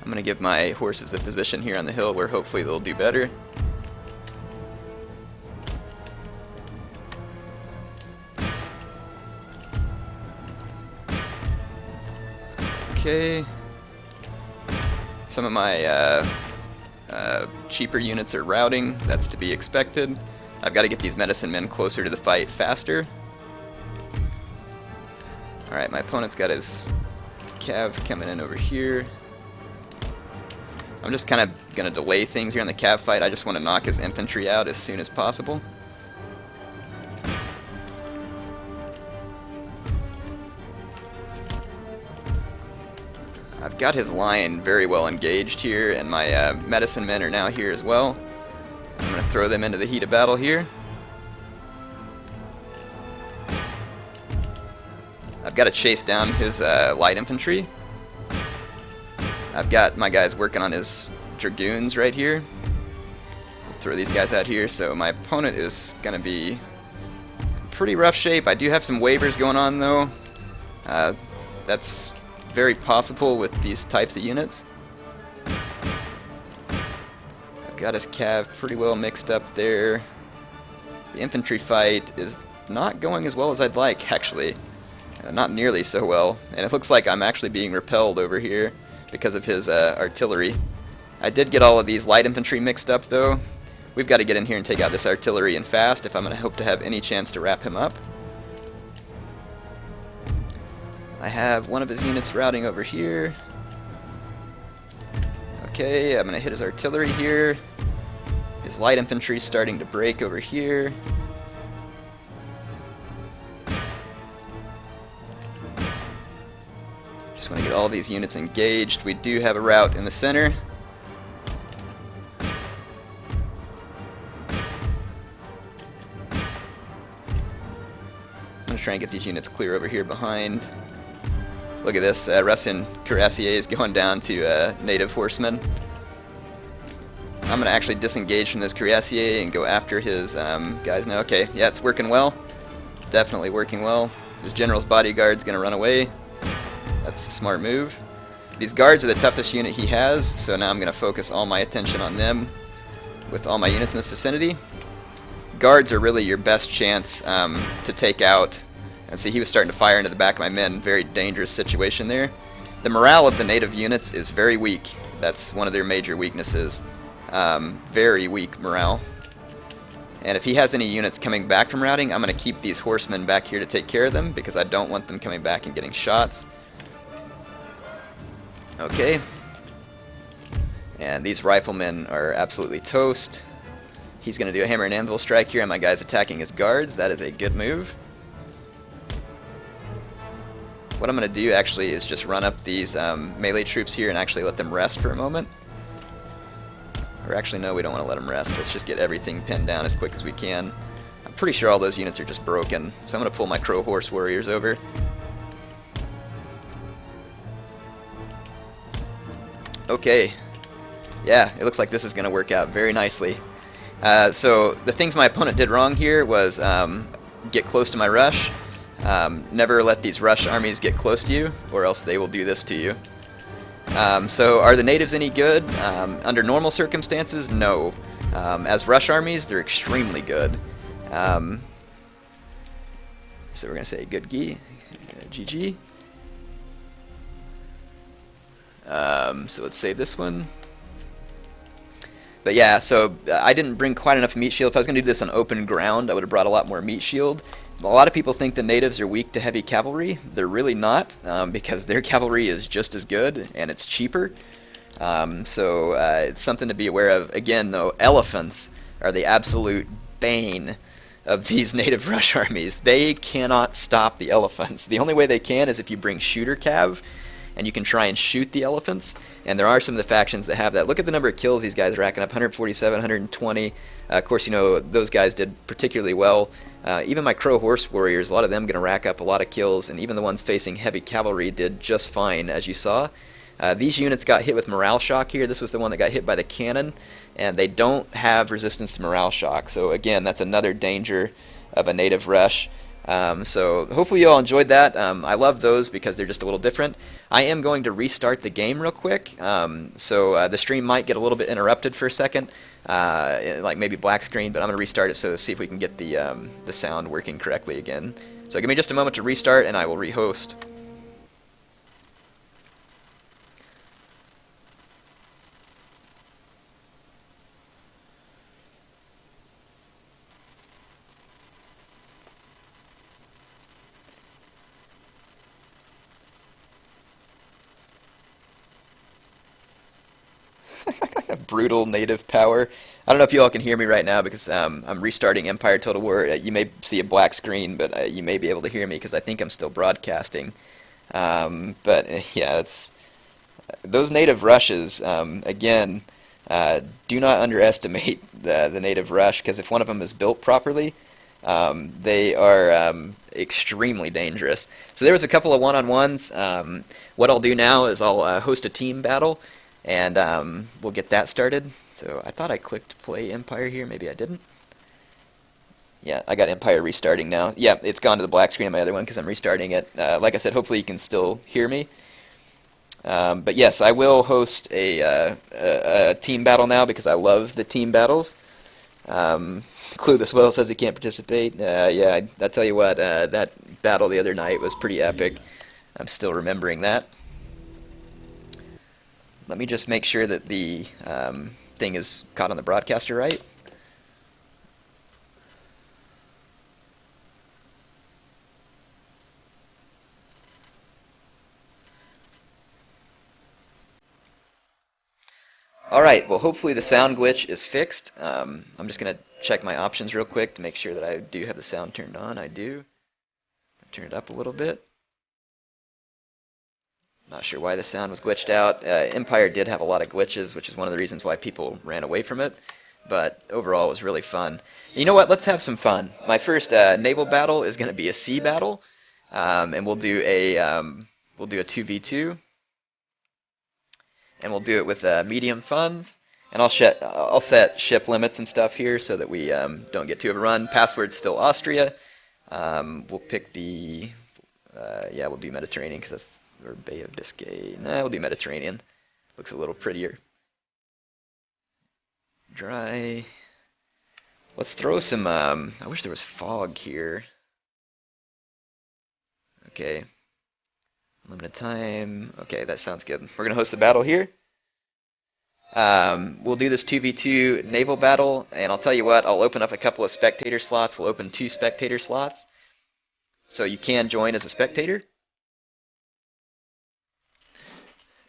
[SPEAKER 3] I'm going to give my horses the position here on the hill where hopefully they'll do better. Okay. Some of my cheaper units are routing. That's to be expected. I've got to get these medicine men closer to the fight faster. Alright, my opponent's got his cav coming in over here. I'm just kind of going to delay things here on the cav fight. I just want to knock his infantry out as soon as possible. I've got his line very well engaged here, and my medicine men are now here as well. I'm going to throw them into the heat of battle here. I've got to chase down his light infantry. I've got my guys working on his dragoons right here. I'll throw these guys out here, so my opponent is going to be in pretty rough shape. I do have some waivers going on though. That's very possible with these types of units. I've got his cav pretty well mixed up there. The infantry fight is not going as well as I'd like, actually. Not nearly so well, and it looks like I'm actually being repelled over here because of his artillery. I did get all of these light infantry mixed up though. We've got to get in here and take out this artillery and fast if I'm going to hope to have any chance to wrap him up. I have one of his units routing over here. Okay, I'm going to hit his artillery here. His light infantry is starting to break over here. Just want to get all these units engaged. We do have a route in the center. I'm going to try and get these units clear over here behind. Look at this, Russian cuirassier is going down to native horsemen. I'm going to actually disengage from this cuirassier and go after his guys now. Okay, yeah, it's working well. Definitely working well. His general's bodyguard's going to run away. That's a smart move. These guards are the toughest unit he has, so now I'm going to focus all my attention on them with all my units in this vicinity. Guards are really your best chance to take out. And see, he was starting to fire into the back of my men. Very dangerous situation there. The morale of the native units is very weak. That's one of their major weaknesses. Very weak morale. And if he has any units coming back from routing, I'm going to keep these horsemen back here to take care of them because I don't want them coming back and getting shots. Okay. And these riflemen are absolutely toast. He's going to do a hammer and anvil strike here, and my guy's attacking his guards. That is a good move. What I'm going to do actually is just run up these melee troops here and actually let them rest for a moment. Or actually, no, we don't want to let them rest. Let's just get everything pinned down as quick as we can. I'm pretty sure all those units are just broken, so I'm going to pull my Crow Horse Warriors over. Okay. Yeah, it looks like this is going to work out very nicely. So the things my opponent did wrong here was get close to my rush. Never let these rush armies get close to you, or else they will do this to you. So are the natives any good? Under normal circumstances, no. As rush armies, they're extremely good. So we're going to say good GG. So let's save this one. But yeah, so I didn't bring quite enough meat shield. If I was going to do this on open ground, I would have brought a lot more meat shield. A lot of people think the natives are weak to heavy cavalry. They're really not, because their cavalry is just as good, and it's cheaper. So it's something to be aware of. Again, though, elephants are the absolute bane of these native rush armies. They cannot stop the elephants. The only way they can is if you bring shooter cav, and you can try and shoot the elephants, and there are some of the factions that have that. Look at the number of kills these guys are racking up, 147, 120. Of course, you know, those guys did particularly well. Even my Crow Horse Warriors, a lot of them going to rack up a lot of kills, and even the ones facing heavy cavalry did just fine, as you saw. These units got hit with morale shock here. This was the one that got hit by the cannon, and they don't have resistance to morale shock. So again, that's another danger of a native rush. So hopefully you all enjoyed that. I love those because they're just a little different. I am going to restart the game real quick, so the stream might get a little bit interrupted for a second, like maybe black screen, but I'm going to restart it so see if we can get the sound working correctly again. So give me just a moment to restart and I will rehost. Brutal native power. I don't know if you all can hear me right now because I'm restarting Empire Total War. You may see a black screen, but you may be able to hear me because I think I'm still broadcasting. But yeah, it's those native rushes. Again, do not underestimate the native rush, because if one of them is built properly, they are extremely dangerous. So there was a couple of one-on-ones. What I'll do now is I'll host a team battle, and we'll get that started. So I thought I clicked play Empire here. Maybe I didn't. Yeah, I got Empire restarting now. Yeah, it's gone to the black screen on my other one because I'm restarting it. Like I said, hopefully you can still hear me. But yes, I will host a team battle now because I love the team battles. Clueless Will says he can't participate. Yeah, I tell you what, that battle the other night was pretty epic. I'm still remembering that. Let me just make sure that the thing is caught on the broadcaster right. Alright, well hopefully the sound glitch is fixed. I'm just going to check my options real quick to make sure that I do have the sound turned on. I do. Turn it up a little bit. Not sure why the sound was glitched out. Empire did have a lot of glitches, which is one of the reasons why people ran away from it. But overall, it was really fun. You know what? Let's have some fun. My first naval battle is going to be a sea battle, and we'll do a 2v2, and we'll do it with medium funds. And I'll set ship limits and stuff here so that we don't get too overrun. Password's still Austria. We'll pick the yeah, we'll do Mediterranean because that's. Or Bay of Biscay. Nah, we'll do Mediterranean. Looks a little prettier. Dry. Let's throw some, I wish there was fog here. Okay. Limited time. Okay, that sounds good. We're going to host the battle here. We'll do this 2v2 naval battle, and I'll tell you what, I'll open up a couple of spectator slots. We'll open 2 spectator slots. So you can join as a spectator.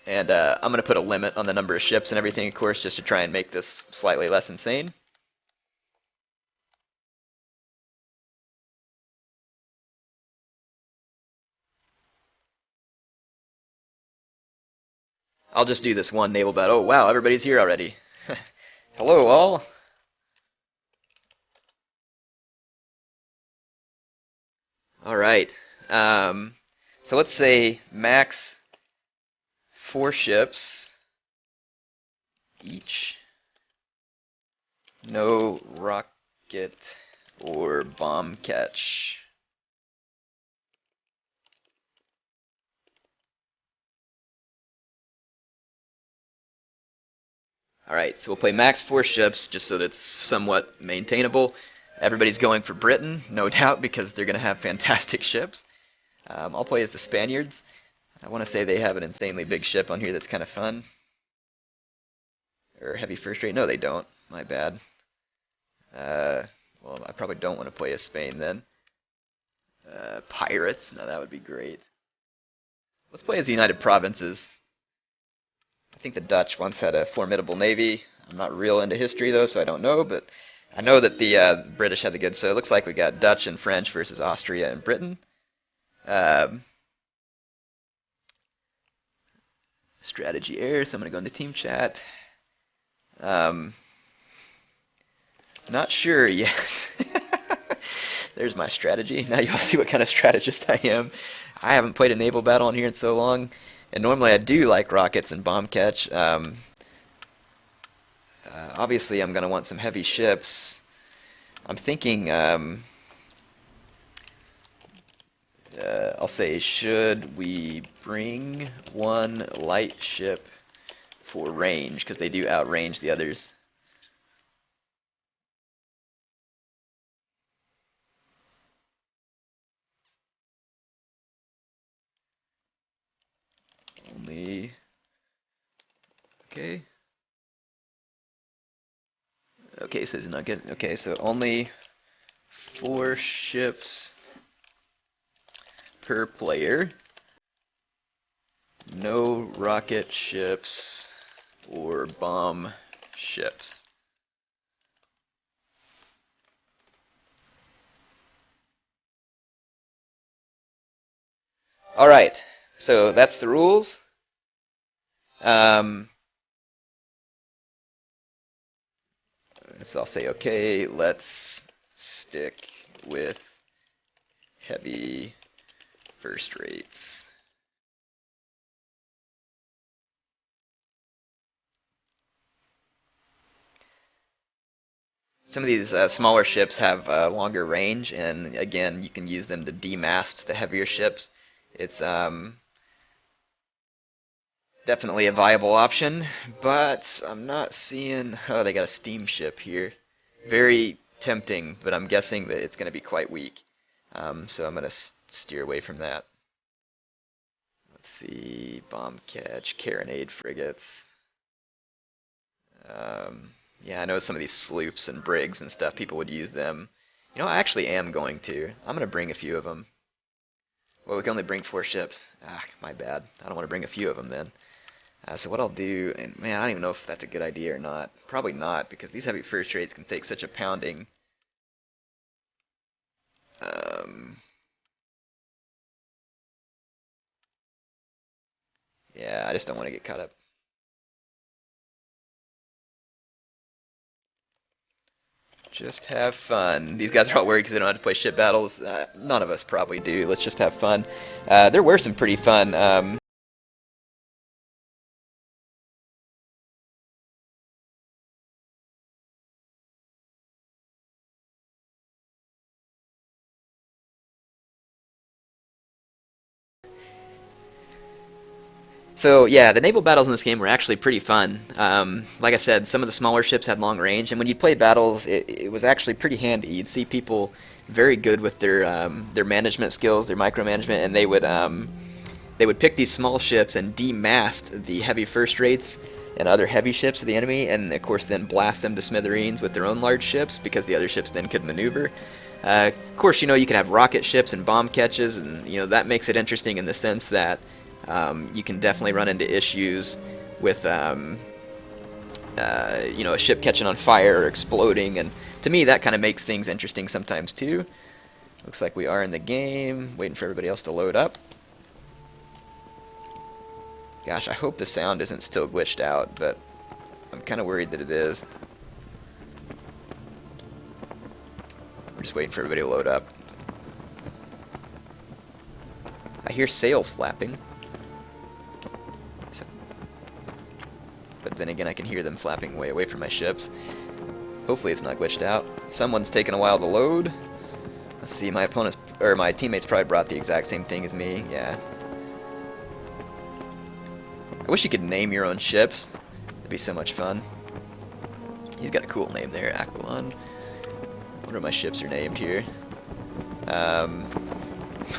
[SPEAKER 3] And I'm going to put a limit on the number of ships and everything, of course, just to try and make this slightly less insane. I'll just do this one naval battle. Oh, wow, everybody's here already. Hello, all. All right. So let's say max 4 ships each. No rocket or bomb catch. Alright, so we'll play max 4 ships just so that it's somewhat maintainable. Everybody's going for Britain, no doubt, because they're going to have fantastic ships. I'll play as the Spaniards. I want to say they have an insanely big ship on here that's kind of fun. Or heavy first rate. No, they don't. My bad. Well, I probably don't want to play as Spain then. Pirates. No, that would be great. Let's play as the United Provinces. I think the Dutch once had a formidable navy. I'm not real into history, though, so I don't know, but I know that the British had the goods, so it looks like we got Dutch and French versus Austria and Britain. Strategy error, so I'm going to go into team chat. Not sure yet. There's my strategy. Now you'll see what kind of strategist I am. I haven't played a naval battle on here in so long, and normally I do like rockets and bomb catch. Obviously I'm going to want some heavy ships. I'm thinking, I'll say, should we bring one light ship for range, because they do outrange the others. Only, okay. Okay, so it's not good. Okay, so only 4 ships per player. No rocket ships or bomb ships. Alright, so that's the rules. So I'll say, okay, let's stick with heavy first rates. Some of these smaller ships have longer range, and again, you can use them to demast the heavier ships. It's definitely a viable option, but I'm not seeing... Oh, they got a steamship here. Very tempting, but I'm guessing that it's going to be quite weak. So I'm going to steer away from that. Let's see, bomb catch, carronade frigates. Yeah, I know some of these sloops and brigs and stuff, people would use them. You know, I actually am going to. I'm going to bring a few of them. Well, we can only bring 4 ships. Ah, my bad. I don't want to bring a few of them then. So what I'll do, and man, I don't even know if that's a good idea or not. Probably not, because these heavy first rates can take such a pounding. Yeah, I just don't want to get caught up. Just have fun. These guys are all worried because they don't have to play ship battles. None of us probably do. Let's just have fun. There were some pretty fun. So yeah, the naval battles in this game were actually pretty fun. Like I said, some of the smaller ships had long range, and when you play battles, it was actually pretty handy. You'd see people very good with their management skills, their micromanagement, and they would pick these small ships and demast the heavy first rates and other heavy ships of the enemy, and of course then blast them to smithereens with their own large ships because the other ships then could maneuver. Of course, you know, you can have rocket ships and bomb catches, and you know that makes it interesting in the sense that you can definitely run into issues with you know, a ship catching on fire or exploding, and to me that kind of makes things interesting sometimes too. Looks like we are in the game, waiting for everybody else to load up. Gosh, I hope the sound isn't still glitched out, but I'm kind of worried that it is. I'm just waiting for everybody to load up. I hear sails flapping. So, but then again, I can hear them flapping way away from my ships. Hopefully it's not glitched out. Someone's taking a while to load. Let's see, my opponent's, or my teammates probably brought the exact same thing as me. Yeah. I wish you could name your own ships. It'd be so much fun. He's got a cool name there, Aquilon. I wonder what my ships are named here.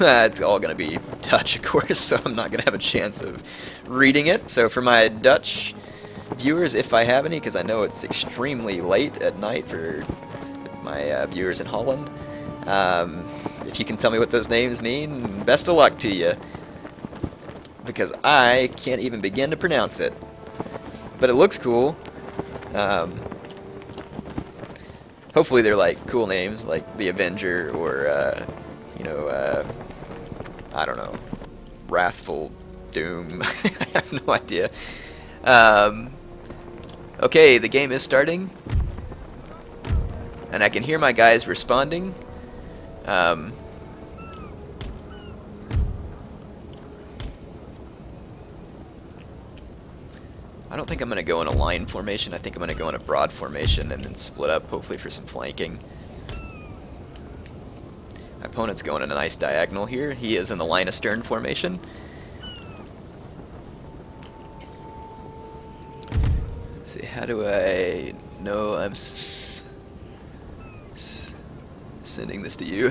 [SPEAKER 3] It's all going to be Dutch, of course, so I'm not going to have a chance of reading it. So for my Dutch viewers, if I have any, because I know it's extremely late at night for my viewers in Holland, if you can tell me what those names mean, best of luck to you, because I can't even begin to pronounce it. But it looks cool. Hopefully they're like cool names, like the Avenger, or you know, I don't know, Wrathful Doom. I have no idea. Okay, the game is starting, and I can hear my guys responding. I don't think I'm going to go in a line formation. I think I'm going to go in a broad formation and then split up, hopefully for some flanking. My opponent's going in a nice diagonal here. He is in the line astern formation. Let's see, how do I know I'm sending this to you?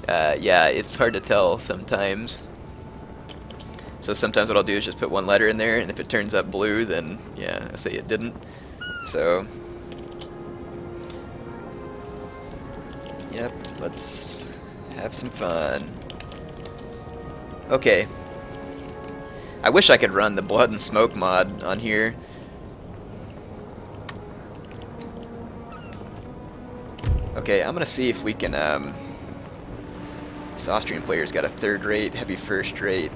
[SPEAKER 3] Yeah, it's hard to tell sometimes. So sometimes what I'll do is just put one letter in there, and if it turns up blue, then yeah, I say it didn't. So, yep, let's have some fun. Okay. I wish I could run the Blood and Smoke mod on here. Okay, I'm gonna see if we can, this Austrian player's got a 3rd rate, heavy 1st rate,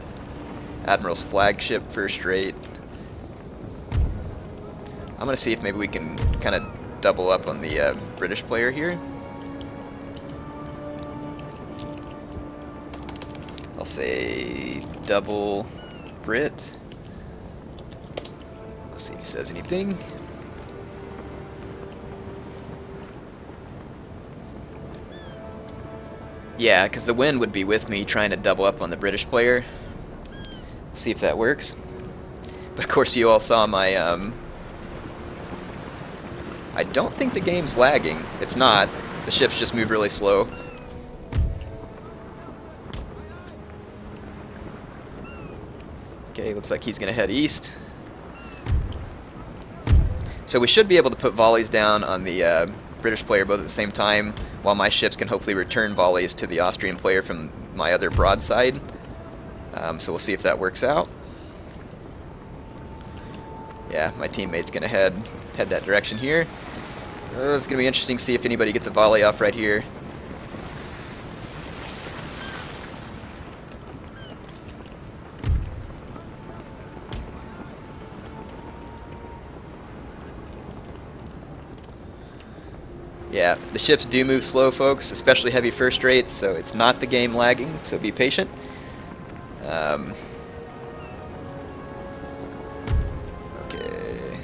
[SPEAKER 3] Admiral's flagship 1st rate. I'm gonna see if maybe we can kind of double up on the British player here. I'll say double Brit. Let's see if he says anything. Yeah, because the wind would be with me trying to double up on the British player. See if that works. But of course you all saw my I don't think the game's lagging. It's not. The ships just move really slow. Okay, looks like he's gonna head east. So we should be able to put volleys down on the British player both at the same time, while my ships can hopefully return volleys to the Austrian player from my other broadside. So we'll see if that works out. Yeah, my teammate's gonna head that direction here. It's gonna be interesting to see if anybody gets a volley off right here. Yeah, the ships do move slow, folks, especially heavy 1st rates, so it's not the game lagging, so be patient. Okay.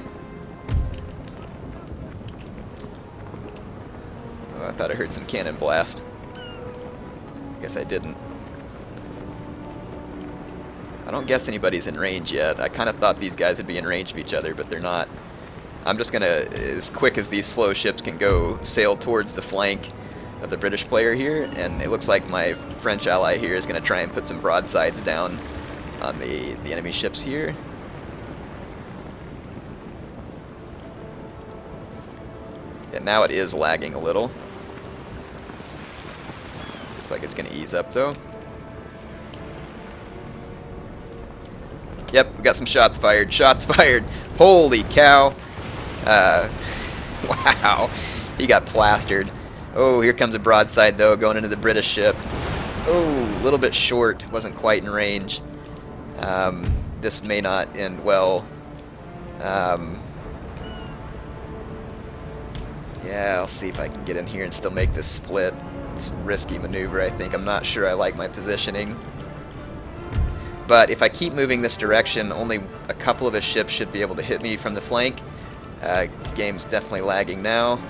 [SPEAKER 3] Oh, I thought I heard some cannon blast. Guess I didn't. I don't guess anybody's in range yet. I kind of thought these guys would be in range of each other, but they're not. I'm just going to, as quick as these slow ships can go, sail towards the flank of the British player here, and it looks like my French ally here is going to try and put some broadsides down on the enemy ships here. Yeah, now it is lagging a little. Looks like it's going to ease up though. Yep, we got some shots fired. Shots fired. Holy cow. Wow, he got plastered. Oh, here comes a broadside though, going into the British ship. Oh, a little bit short, wasn't quite in range. This may not end well. Yeah, I'll see if I can get in here and still make this split. It's a risky maneuver, I think. I'm not sure I like my positioning. But if I keep moving this direction, only a couple of his ships should be able to hit me from the flank. Game's definitely lagging now.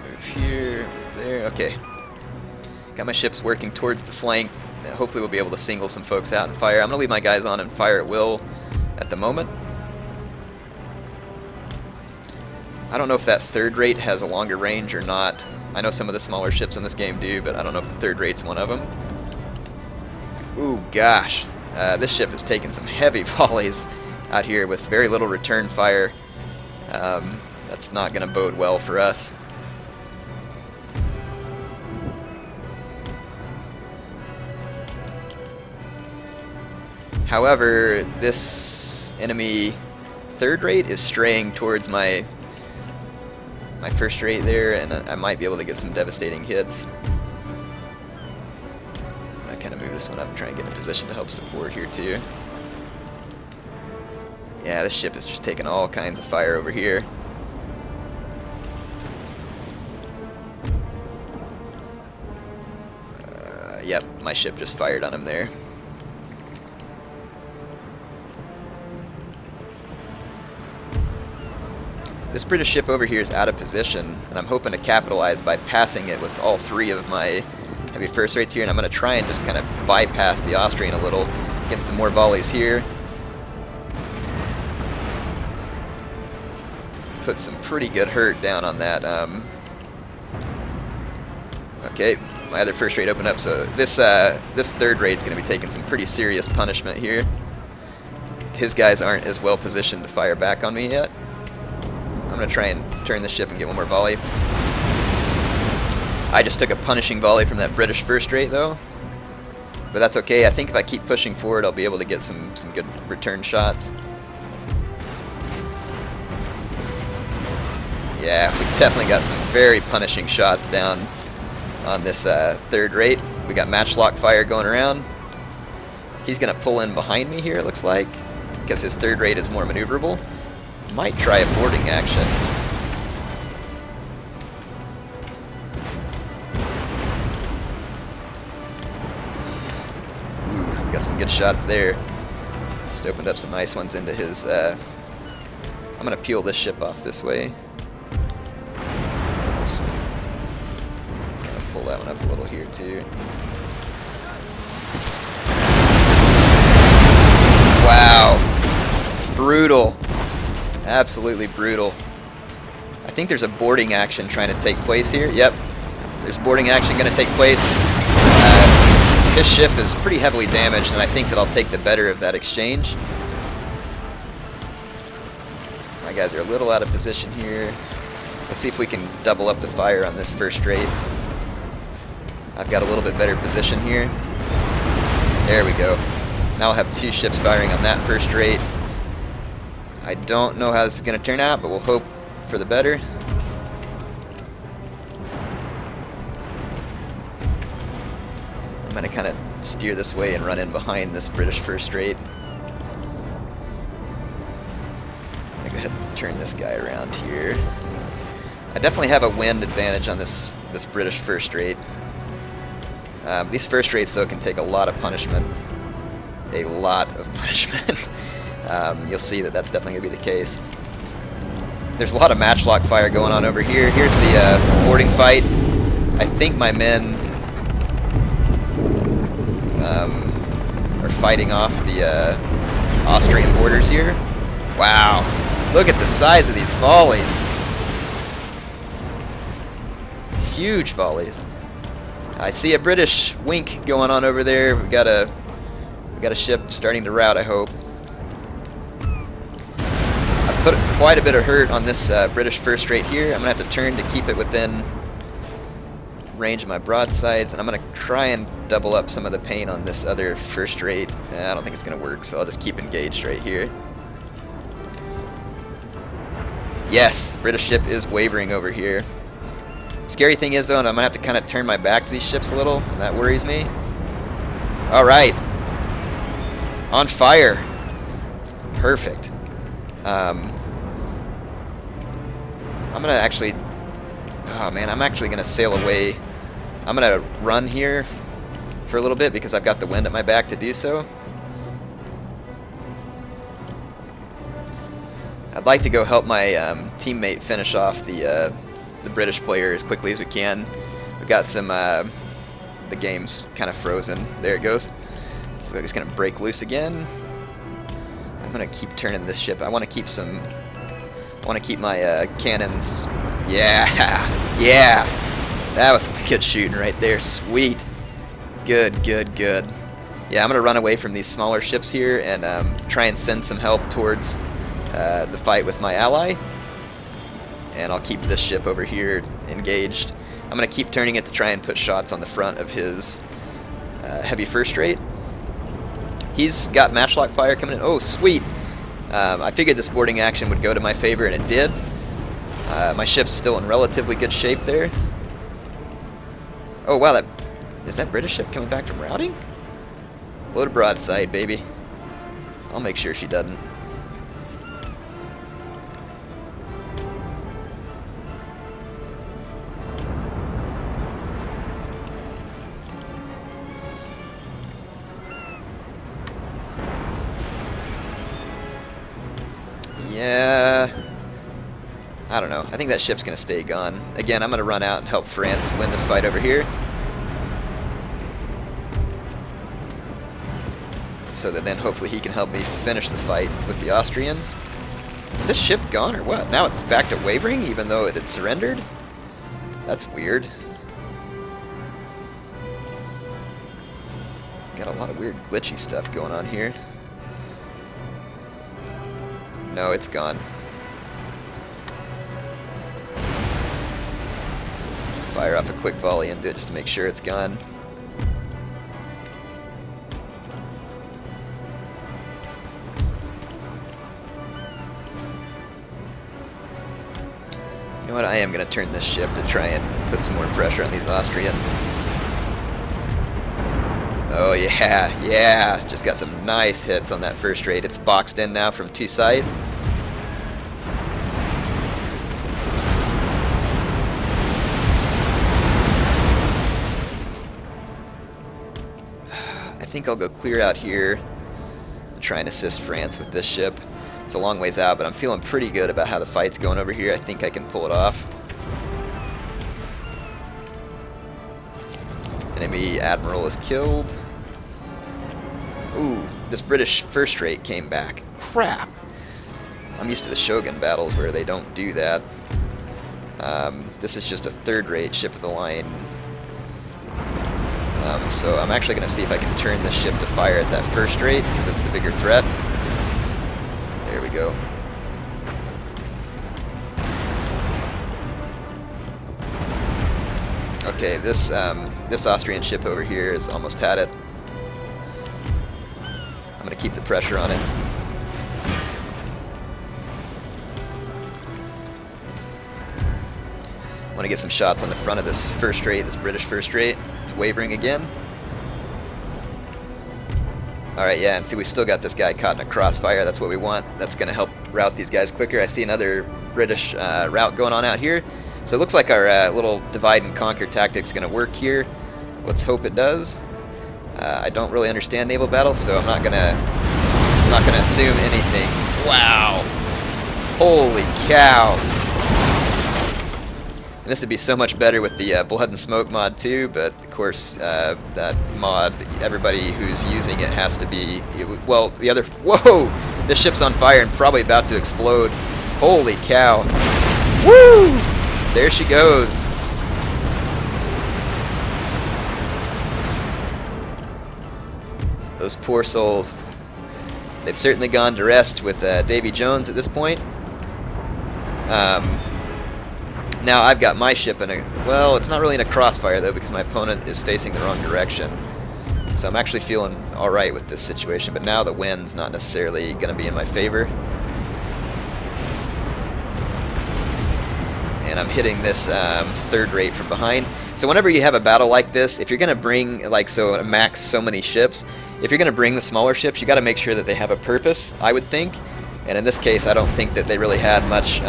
[SPEAKER 3] Move here, there, okay. Got my ships working towards the flank. Hopefully we'll be able to single some folks out and fire. I'm going to leave my guys on and fire at will at the moment. I don't know if that third rate has a longer range or not. I know some of the smaller ships in this game do, but I don't know if the third rate's one of them. Ooh, gosh. This ship is taking some heavy volleys out here with very little return fire. That's not going to bode well for us. However, this enemy third rate is straying towards my first rate there, and I might be able to get some devastating hits. I'm going to kind of move this one up and try and get in a position to help support here too. Yeah, this ship is just taking all kinds of fire over here. Yep, my ship just fired on him there. This British ship over here is out of position, and I'm hoping to capitalize by passing it with all three of my heavy first rates here, and I'm going to try and just kind of bypass the Austrian a little, getting some more volleys here. Put some pretty good hurt down on that. Okay, my other first rate opened up, so this third rate is going to be taking some pretty serious punishment here. His guys aren't as well positioned to fire back on me yet. I'm going to try and turn the ship and get one more volley. I just took a punishing volley from that British first rate though. But that's okay. I think if I keep pushing forward, I'll be able to get some good return shots. Yeah, we definitely got some very punishing shots down on this third rate. We got matchlock fire going around. He's going to pull in behind me here, it looks like, because his third rate is more maneuverable. Might try a boarding action. Ooh, got some good shots there. Just opened up some nice ones into his... I'm going to peel this ship off this way. And just kind of pull that one up a little here too. Wow. Brutal. Absolutely brutal. I think there's a boarding action trying to take place here. Yep, there's boarding action going to take place. His ship is pretty heavily damaged, and I think that I'll take the better of that exchange. My guys are a little out of position here. Let's see if we can double up the fire on this first rate. I've got a little bit better position here. There we go. Now I'll have two ships firing on that first rate. I don't know how this is going to turn out, but we'll hope for the better. I'm going to kind of steer this way and run in behind this British first rate. I'm going to go ahead and turn this guy around here. I definitely have a wind advantage on this British first rate. These first rates, though, can take a lot of punishment. A lot of punishment. You'll see that that's definitely going to be the case. There's a lot of matchlock fire going on over here. Here's the boarding fight. I think my men are fighting off the Austrian borders here. Wow. Look at the size of these volleys. Huge volleys. I see a British wink going on over there. We got a ship starting to rout, I hope. I've put quite a bit of hurt on this British first rate here. I'm going to have to turn to keep it within range of my broadsides, and I'm going to try and double up some of the pain on this other first rate. I don't think it's going to work, so I'll just keep engaged right here. Yes, British ship is wavering over here. Scary thing is, though, and I'm going to have to kind of turn my back to these ships a little, and that worries me. Alright. On fire. Perfect. I'm going to actually... Oh, man, I'm actually going to sail away. I'm going to run here for a little bit because I've got the wind at my back to do so. I'd like to go help my teammate finish off the British player as quickly as we can. We've got some... the game's kind of frozen. There it goes. So it's going to break loose again. I'm going to keep turning this ship. I want to keep some... I want to keep my cannons... Yeah! Yeah! That was some good shooting right there. Sweet! Good, good, good. Yeah, I'm going to run away from these smaller ships here and try and send some help towards the fight with my ally. And I'll keep this ship over here engaged. I'm going to keep turning it to try and put shots on the front of his heavy first rate. He's got matchlock fire coming in. Oh, sweet! I figured this boarding action would go to my favor, and it did. My ship's still in relatively good shape there. Oh, wow, is that British ship coming back from routing? Load a broadside, baby. I'll make sure she doesn't. Yeah, I don't know. I think that ship's going to stay gone. Again, I'm going to run out and help France win this fight over here. So that then hopefully he can help me finish the fight with the Austrians. Is this ship gone or what? Now it's back to wavering even though it had surrendered? That's weird. Got a lot of weird glitchy stuff going on here. No, it's gone. Fire off a quick volley into it just to make sure it's gone. You know what? I am going to turn this ship to try and put some more pressure on these Austrians. Oh yeah, yeah, just got some nice hits on that first rate. It's boxed in now from two sides. I think I'll go clear out here and try and assist France with this ship. It's a long ways out, but I'm feeling pretty good about how the fight's going over here. I think I can pull it off. Enemy admiral is killed. Ooh, this British first rate came back. Crap! I'm used to the Shogun battles where they don't do that. This is just a third rate ship of the line. So I'm actually going to see if I can turn this ship to fire at that first rate, because it's the bigger threat. There we go. Okay, this Austrian ship over here has almost had it. I'm going to keep the pressure on it. I want to get some shots on the front of this first rate, this British first rate. It's wavering again. Alright, yeah, and see, we've still got this guy caught in a crossfire. That's what we want. That's going to help route these guys quicker. I see another British route going on out here. So it looks like our little divide and conquer tactic's going to work here. Let's hope it does. I don't really understand naval battles, so I'm not gonna assume anything. Wow! Holy cow! And this would be so much better with the Blood and Smoke mod too, but of course that mod, everybody who's using it has to be, well, the other, whoa! This ship's on fire and probably about to explode. Holy cow! Woo! There she goes. Those poor souls. They've certainly gone to rest with Davy Jones at this point. Now I've got my ship in a, well, it's not really in a crossfire though, because my opponent is facing the wrong direction. So I'm actually feeling alright with this situation, but now the wind's not necessarily going to be in my favor. And and I'm hitting this third rate from behind. So whenever you have a battle like this, if you're going to bring, like, so max so many ships, if you're going to bring the smaller ships, you got to make sure that they have a purpose, I would think. And in this case, I don't think that they really had much,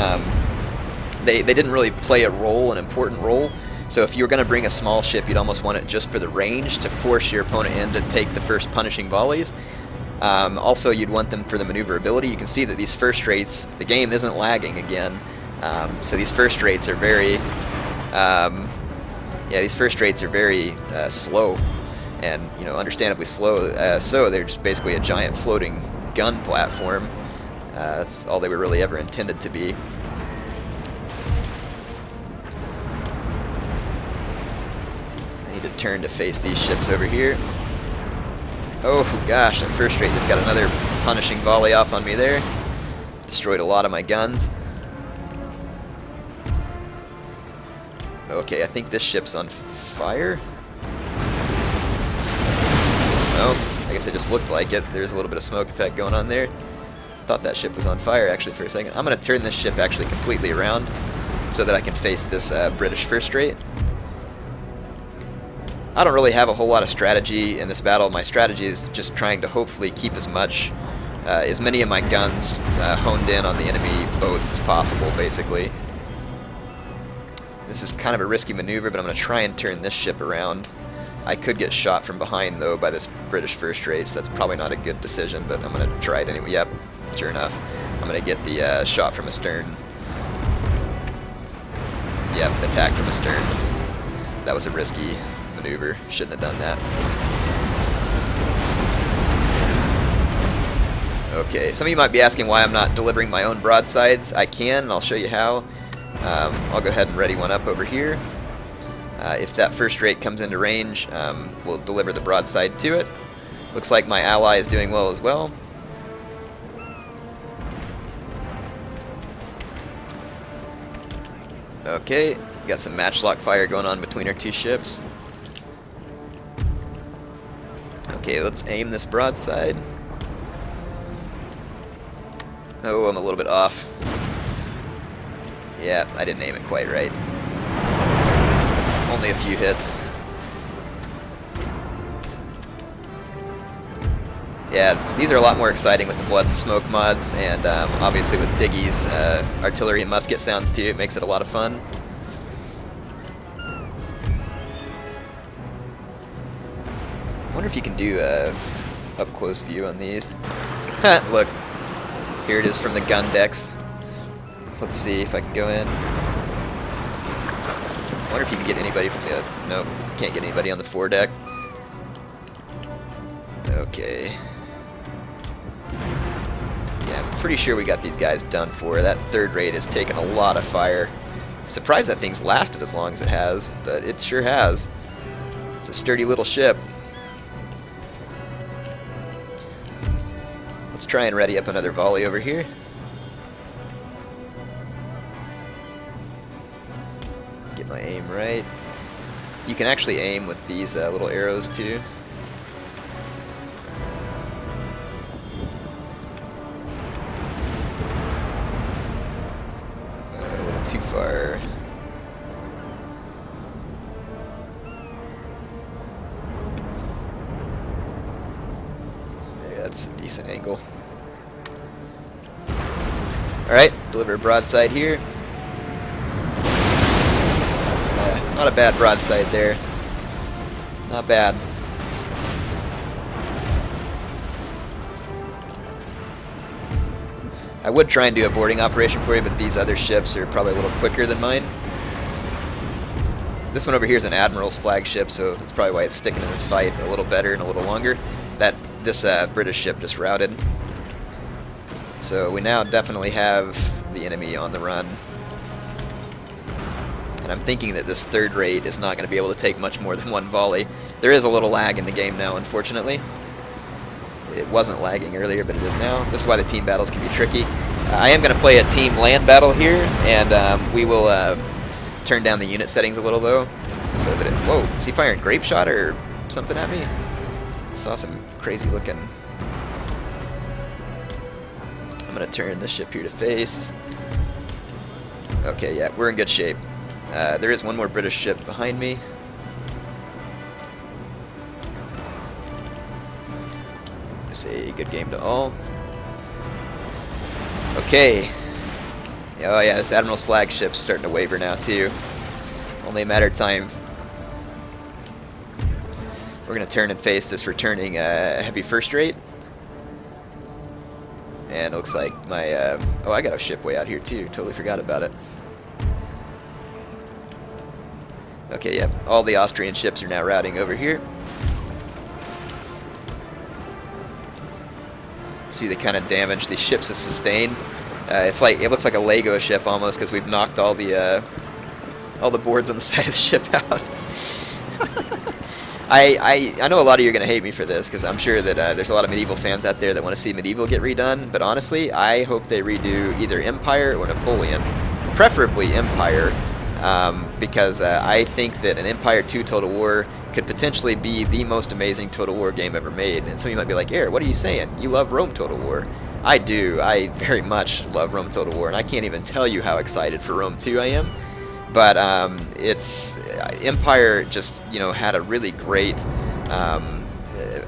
[SPEAKER 3] they didn't really play a role, an important role. So if you were going to bring a small ship, you'd almost want it just for the range to force your opponent in to take the first punishing volleys. Also, you'd want them for the maneuverability. You can see that these first rates, the game isn't lagging again. So these first rates are very, slow, and understandably slow. So they're just basically a giant floating gun platform. That's all they were really ever intended to be. I need to turn to face these ships over here. Oh gosh, that first rate just got another punishing volley off on me there. Destroyed a lot of my guns. Okay, I think this ship's on fire. Oh, I guess it just looked like it. There's a little bit of smoke effect going on there. Thought that ship was on fire actually for a second. I'm going to turn this ship actually completely around so that I can face this British first rate. I don't really have a whole lot of strategy in this battle. My strategy is just trying to hopefully keep as many of my guns honed in on the enemy boats as possible, basically. This is kind of a risky maneuver, but I'm going to try and turn this ship around. I could get shot from behind, though, by this British first rate, so that's probably not a good decision, but I'm going to try it anyway. Yep, sure enough. I'm going to get the shot from astern. Yep, attack from astern. That was a risky maneuver. Shouldn't have done that. Okay, some of you might be asking why I'm not delivering my own broadsides. I can, and I'll show you how. I'll go ahead and ready one up over here. If that first rate comes into range, we'll deliver the broadside to it. Looks like my ally is doing well as well. Okay, got some matchlock fire going on between our two ships. Okay, let's aim this broadside. Oh, I'm a little bit off. Yeah, I didn't aim it quite right. Only a few hits. Yeah, these are a lot more exciting with the blood and smoke mods, and obviously with Diggy's artillery and musket sounds too. It makes it a lot of fun. I wonder if you can do a up-close view on these. Look, here it is from the gun decks. Let's see if I can go in. I wonder if you can get anybody from the... Nope, can't get anybody on the foredeck. Okay. Yeah, I'm pretty sure we got these guys done for. That third rate has taken a lot of fire. Surprised that thing's lasted as long as it has, but it sure has. It's a sturdy little ship. Let's try and ready up another volley over here. Get my aim right. You can actually aim with these little arrows too. A little too far. There, that's a decent angle. Alright, deliver a broadside here. Not a bad broadside there. Not bad. I would try and do a boarding operation for you, but these other ships are probably a little quicker than mine. This one over here is an Admiral's flagship, so that's probably why it's sticking in this fight a little better and a little longer. This British ship just routed. So we now definitely have the enemy on the run. And I'm thinking that this third rate is not going to be able to take much more than one volley. There is a little lag in the game now, unfortunately. It wasn't lagging earlier, but it is now. This is why the team battles can be tricky. I am going to play a team land battle here, and we will turn down the unit settings a little, though. So that it... Whoa, is he firing grape shot or something at me? Saw some crazy looking... I'm going to turn this ship here to face. Okay, yeah, we're in good shape. There is one more British ship behind me. Say good game to all. Okay. Oh yeah, this Admiral's flagship's starting to waver now too. Only a matter of time. We're going to turn and face this returning heavy first rate. And it looks like my... oh, I got a ship way out here too. Totally forgot about it. Okay, yeah. All the Austrian ships are now routing over here. See the kind of damage these ships have sustained. It's like it looks like a Lego ship almost because we've knocked all the boards on the side of the ship out. I know a lot of you are going to hate me for this because I'm sure that there's a lot of medieval fans out there that want to see medieval get redone, but honestly, I hope they redo either Empire or Napoleon, preferably Empire, because I think that an Empire 2 Total War could potentially be the most amazing Total War game ever made. And some of you might be like, "Air, what are you saying? You love Rome Total War." I do. I very much love Rome Total War, and I can't even tell you how excited for Rome 2 I am. But it's Empire just had a really great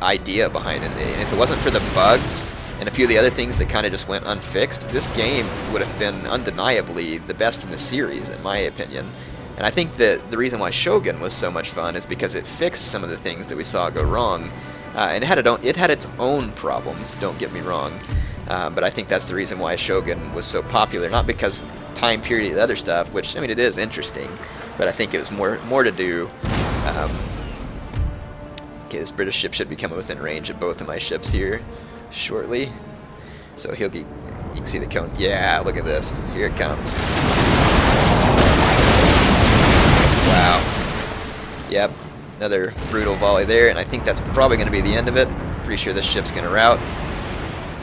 [SPEAKER 3] idea behind it. And if it wasn't for the bugs and a few of the other things that kind of just went unfixed, this game would have been undeniably the best in the series, in my opinion. And I think that the reason why Shogun was so much fun is because it fixed some of the things that we saw go wrong. And it had its own problems, don't get me wrong. But I think that's the reason why Shogun was so popular. Not because time period the other stuff, which, I mean, it is interesting. But I think it was more to do... okay, this British ship should be coming within range of both of my ships here shortly. So he'll be... You can see the cone. Yeah, look at this. Here it comes. Wow. Yep, another brutal volley there, and I think that's probably going to be the end of it. Pretty sure this ship's going to rout.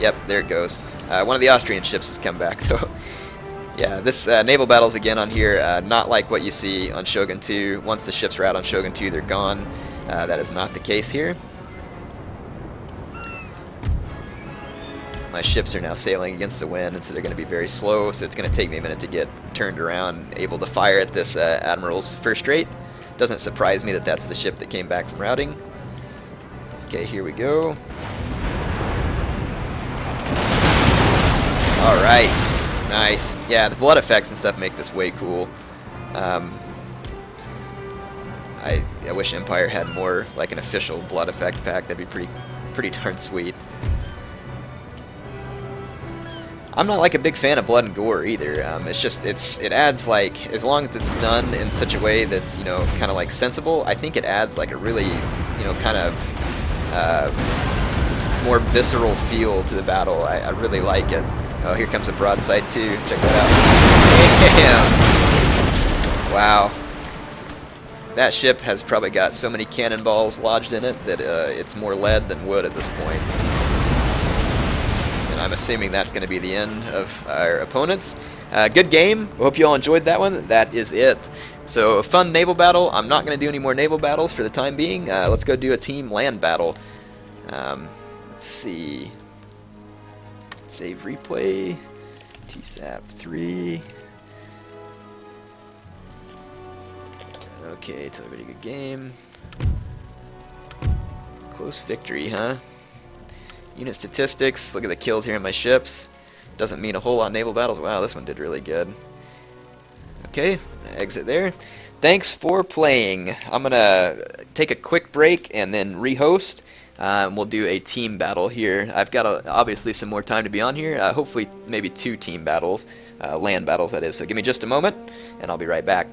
[SPEAKER 3] Yep, there it goes. One of the Austrian ships has come back, though. Yeah, this naval battles again on here, not like what you see on Shogun 2. Once the ships rout on Shogun 2, they're gone. That is not the case here. My ships are now sailing against the wind, and so they're going to be very slow, so it's going to take me a minute to get turned around, able to fire at this Admiral's first rate. Doesn't surprise me that that's the ship that came back from routing. Okay, here we go. Alright, nice. Yeah, the blood effects and stuff make this way cool. I wish Empire had more, like an official blood effect pack. That'd be pretty darn sweet. I'm not like a big fan of blood and gore either. It's just it adds, like, as long as it's done in such a way that's kind of like sensible. I think it adds like a really kind of more visceral feel to the battle. I really like it. Oh, here comes a broadside too. Check that out. Damn. Wow. That ship has probably got so many cannonballs lodged in it that it's more lead than wood at this point. I'm assuming that's going to be the end of our opponents. Good game. Hope you all enjoyed that one. That is it. So, a fun naval battle. I'm not going to do any more naval battles for the time being. Let's go do a team land battle. Let's see. Save replay. TSAP 3. Okay, tell everybody good game. Close victory, huh? Unit statistics, look at the kills here in my ships. Doesn't mean a whole lot in naval battles. Wow, this one did really good. Okay, exit there. Thanks for playing. I'm going to take a quick break and then rehost. We'll do a team battle here. I've got obviously some more time to be on here. Hopefully maybe 2 team battles, land battles that is. So give me just a moment and I'll be right back.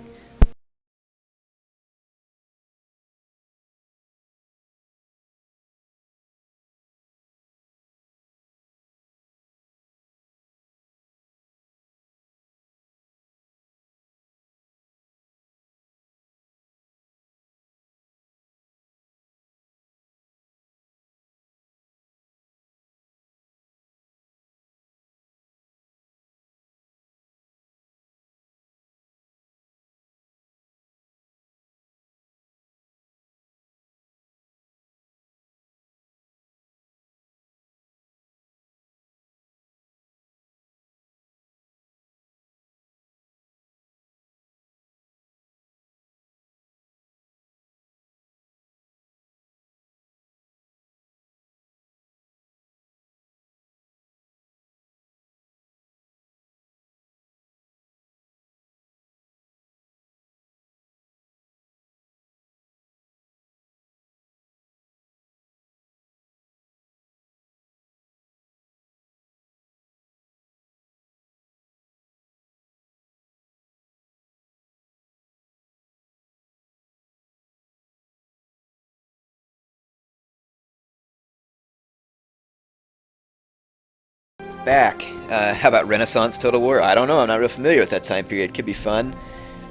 [SPEAKER 3] back. How about Renaissance Total War? I don't know. I'm not real familiar with that time period. Could be fun.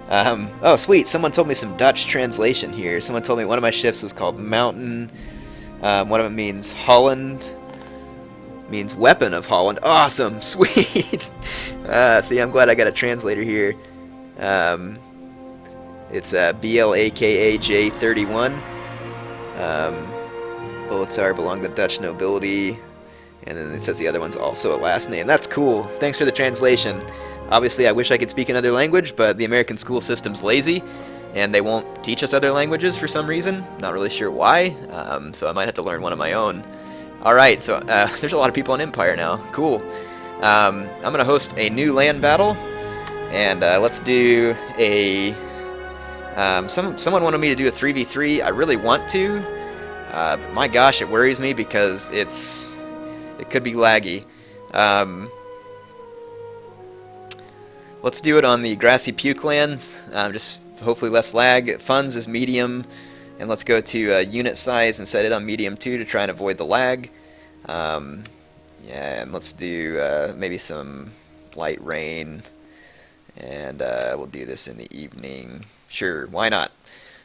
[SPEAKER 3] Oh, sweet. Someone told me some Dutch translation here. Someone told me one of my ships was called Mountain. One of them means Holland. Means Weapon of Holland. Awesome. Sweet. See, I'm glad I got a translator here. It's BLAKAJ31. Bulletsar belonged to Dutch nobility. And then it says the other one's also a last name. That's cool. Thanks for the translation. Obviously, I wish I could speak another language, but the American school system's lazy, and they won't teach us other languages for some reason. Not really sure why, so I might have to learn one of my own. Alright, so there's a lot of people on Empire now. Cool. I'm going to host a new land battle, and let's do a... someone wanted me to do a 3v3. I really want to, but my gosh, it worries me because it could be laggy. Let's do it on the Grassy Puke lands, just hopefully less lag. Funds is medium, and let's go to unit size and set it on medium too to try and avoid the lag. Yeah, and let's do maybe some light rain, and we'll do this in the evening. Sure, why not?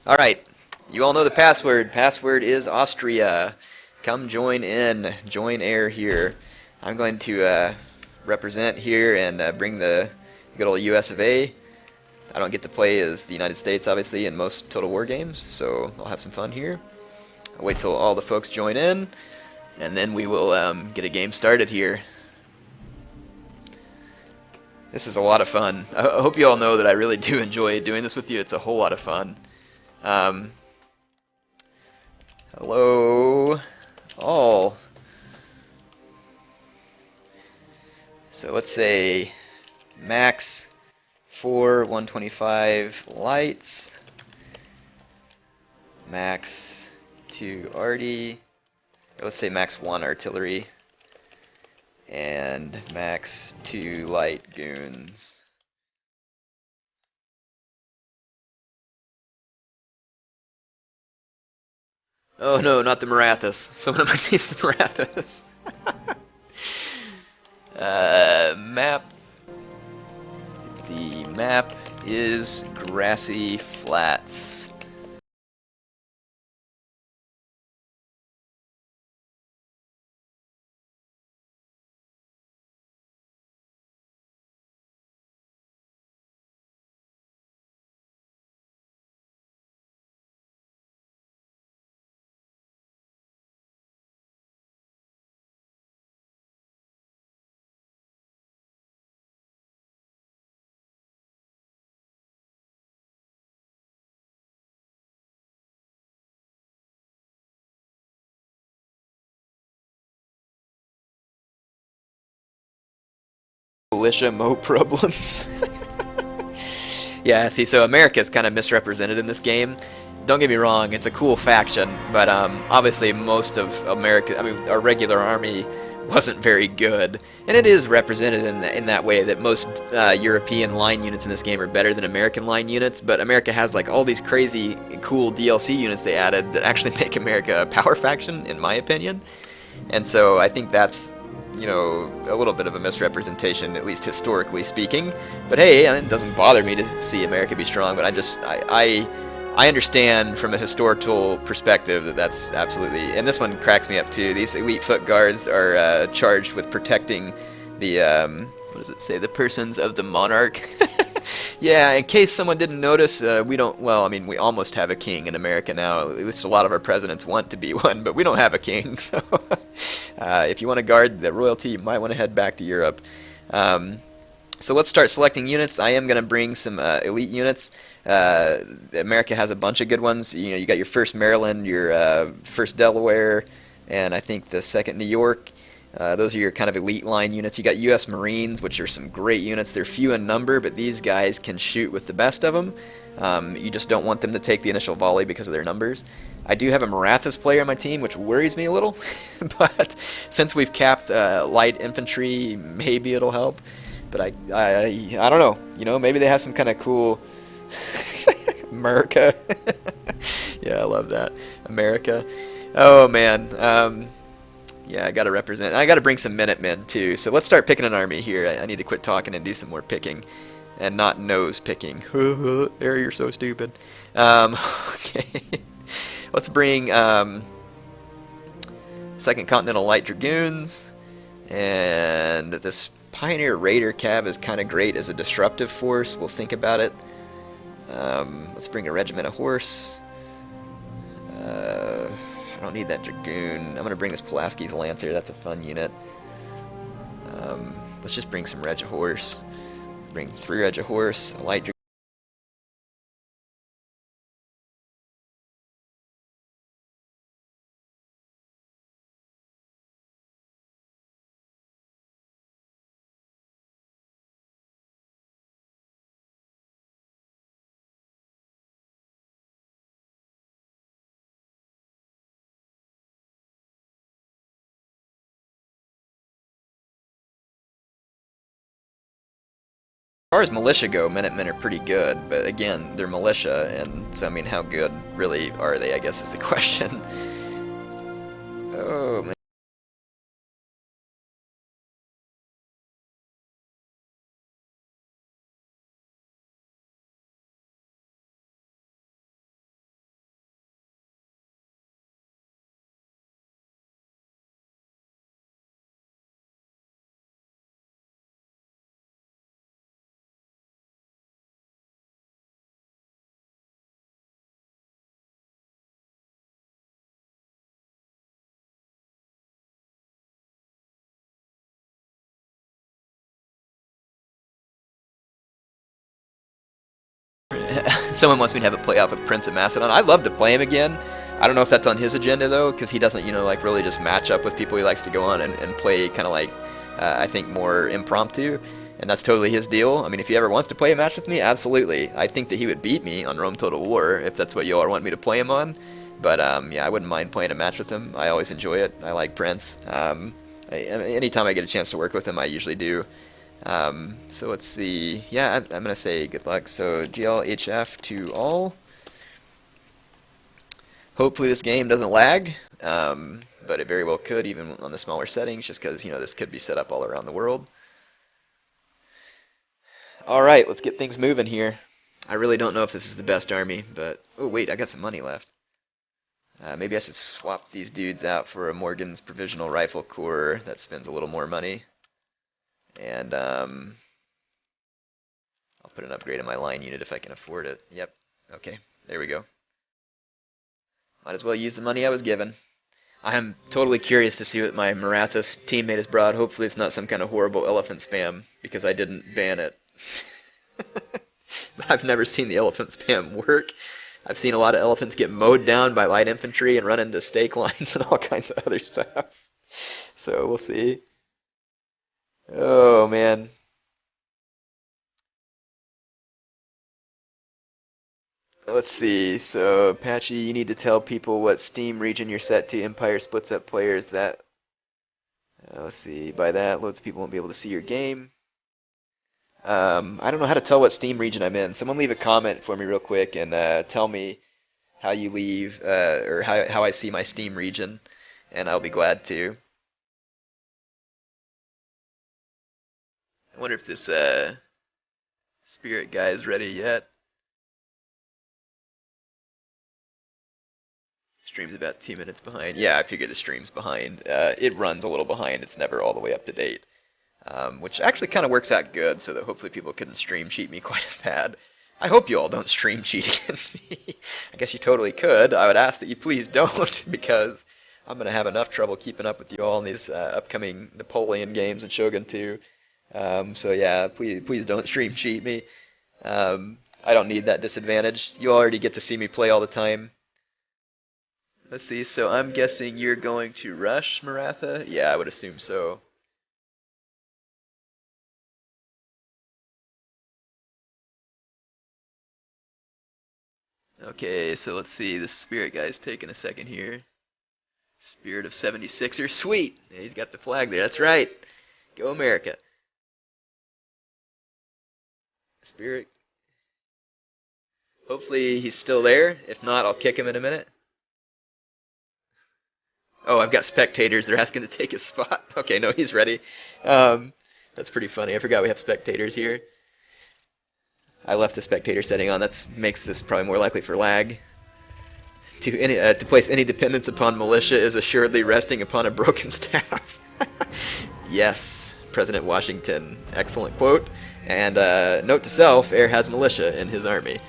[SPEAKER 3] Alright, you all know the password. Password is Austria. Come join in. Join air here. I'm going to represent here and bring the good old US of A. I don't get to play as the United States, obviously, in most Total War games, so I'll have some fun here. I'll wait till all the folks join in, and then we will get a game started here. This is a lot of fun. I hope you all know that I really do enjoy doing this with you. It's a whole lot of fun. Hello, all. So let's say max 4 125 lights, max 2 arty, let's say max 1 artillery, and max 2 light goons. Oh no, not the Marathas. Someone on my team's the Marathas. Map. The map is Grassy Flats. Militia mo problems. Yeah, see, so America's kind of misrepresented in this game. Don't get me wrong, it's a cool faction, but obviously most of America, I mean, our regular army wasn't very good, and it is represented in that way that most European line units in this game are better than American line units, but America has like all these crazy cool DLC units they added that actually make America a power faction, in my opinion, and so I think that's, you know, a little bit of a misrepresentation, at least historically speaking. But hey, it doesn't bother me to see America be strong, but I understand from a historical perspective that that's absolutely, and this one cracks me up too. These elite foot guards are charged with protecting the, what does it say, the persons of the monarch. Yeah, in case someone didn't notice, we don't, well, I mean, we almost have a king in America now. At least a lot of our presidents want to be one, but we don't have a king, so if you want to guard the royalty, you might want to head back to Europe. So let's start selecting units. I am going to bring some elite units. America has a bunch of good ones. You know, you got your 1st Maryland, your 1st Delaware, and I think the 2nd New York. Those are your kind of elite line units. You got U.S. Marines, which are some great units. They're few in number, but these guys can shoot with the best of them. You just don't want them to take the initial volley because of their numbers. I do have a Marathas player on my team, which worries me a little, but since we've capped light infantry, maybe it'll help. But I don't know. You know, maybe they have some kind of cool America. Yeah, I love that. America. Oh man. Yeah, I gotta represent. I gotta bring some Minutemen too. So let's start picking an army here. I need to quit talking and do some more picking, and not nose picking. Harry, you're so stupid. Okay, let's bring Second Continental Light Dragoons, and this Pioneer Raider Cav is kind of great as a disruptive force. We'll think about it. Let's bring a regiment of horse. I don't need that Dragoon. I'm going to bring this Pulaski's Lancer. That's a fun unit. Let's just bring some Reg of Horse. Bring 3 Reg of Horse, a Light Dragoon. As far as militia go, Minutemen are pretty good, but again, they're militia, and so I mean, how good really are they, I guess is the question. Oh, man. Someone wants me to have a playoff with Prince of Macedon. I'd love to play him again. I don't know if that's on his agenda though, because he doesn't, like really just match up with people. He likes to go on and play kind of like, I think more impromptu, and that's totally his deal. I mean, if he ever wants to play a match with me, absolutely. I think that he would beat me on Rome Total War if that's what you all want me to play him on. But yeah, I wouldn't mind playing a match with him. I always enjoy it. I like Prince. Anytime I get a chance to work with him, I usually do. So let's see. Yeah, I'm going to say good luck. So GLHF to all. Hopefully this game doesn't lag, but it very well could, even on the smaller settings, just because, this could be set up all around the world. All right, let's get things moving here. I really don't know if this is the best army, but... Oh, wait, I got some money left. Maybe I should swap these dudes out for a Morgan's Provisional Rifle Corps that spends a little more money. And I'll put an upgrade in my line unit if I can afford it. Yep. Okay. There we go. Might as well use the money I was given. I am totally curious to see what my Marathas teammate has brought. Hopefully it's not some kind of horrible elephant spam, because I didn't ban it. But I've never seen the elephant spam work. I've seen a lot of elephants get mowed down by light infantry and run into stake lines and all kinds of other stuff. So we'll see. Oh, man. Let's see. So, Patchy, you need to tell people what Steam region you're set to. Empire splits up players. That. Let's see. By that, loads of people won't be able to see your game. I don't know how to tell what Steam region I'm in. Someone leave a comment for me real quick and tell me how you leave or how I see my Steam region, and I'll be glad to. I wonder if this spirit guy is ready yet. Stream's about 2 minutes behind. Yeah, I figured the stream's behind. It runs a little behind. It's never all the way up to date. Which actually kind of works out good, so that hopefully people couldn't stream cheat me quite as bad. I hope you all don't stream cheat against me. I guess you totally could. I would ask that you please don't, because I'm going to have enough trouble keeping up with you all in these upcoming Napoleon games and Shogun 2. So yeah, please don't stream cheat me. I don't need that disadvantage. You already get to see me play all the time. Let's see, so I'm guessing you're going to rush Maratha? Yeah, I would assume so. Okay, so let's see, the spirit guy's taking a second here. Spirit of 76er, sweet! Yeah, he's got the flag there, that's right! Go America! Spirit. Hopefully he's still there. If not, I'll kick him in a minute. Oh, I've got spectators. They're asking to take his spot. Okay, no, he's ready. That's pretty funny. I forgot we have spectators here. I left the spectator setting on. That makes this probably more likely for lag. To place any dependence upon militia is assuredly resting upon a broken staff. Yes, President Washington. Excellent quote. And note to self, Air has militia in his army.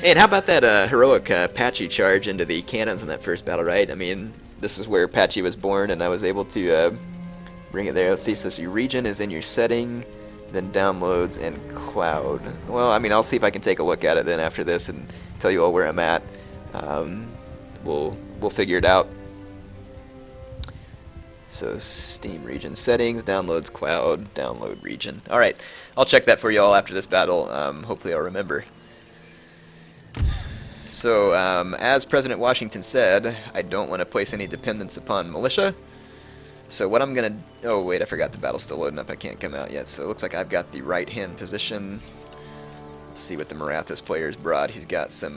[SPEAKER 3] Hey, and how about that heroic Patchy charge into the cannons in that first battle, right? I mean, this is where Patchy was born, and I was able to bring it there. Let's see, so region is in your setting, then downloads and cloud. Well, I mean, I'll see if I can take a look at it then after this and tell you all where I'm at. We'll figure it out. So Steam region settings, downloads cloud, download region. All right, I'll check that for you all after this battle. Hopefully I'll remember. So, as President Washington said, I don't want to place any dependence upon militia. So what I'm going to... Oh, wait, I forgot the battle's still loading up. I can't come out yet. So it looks like I've got the right-hand position. Let's see what the Marathas player's brought. He's got some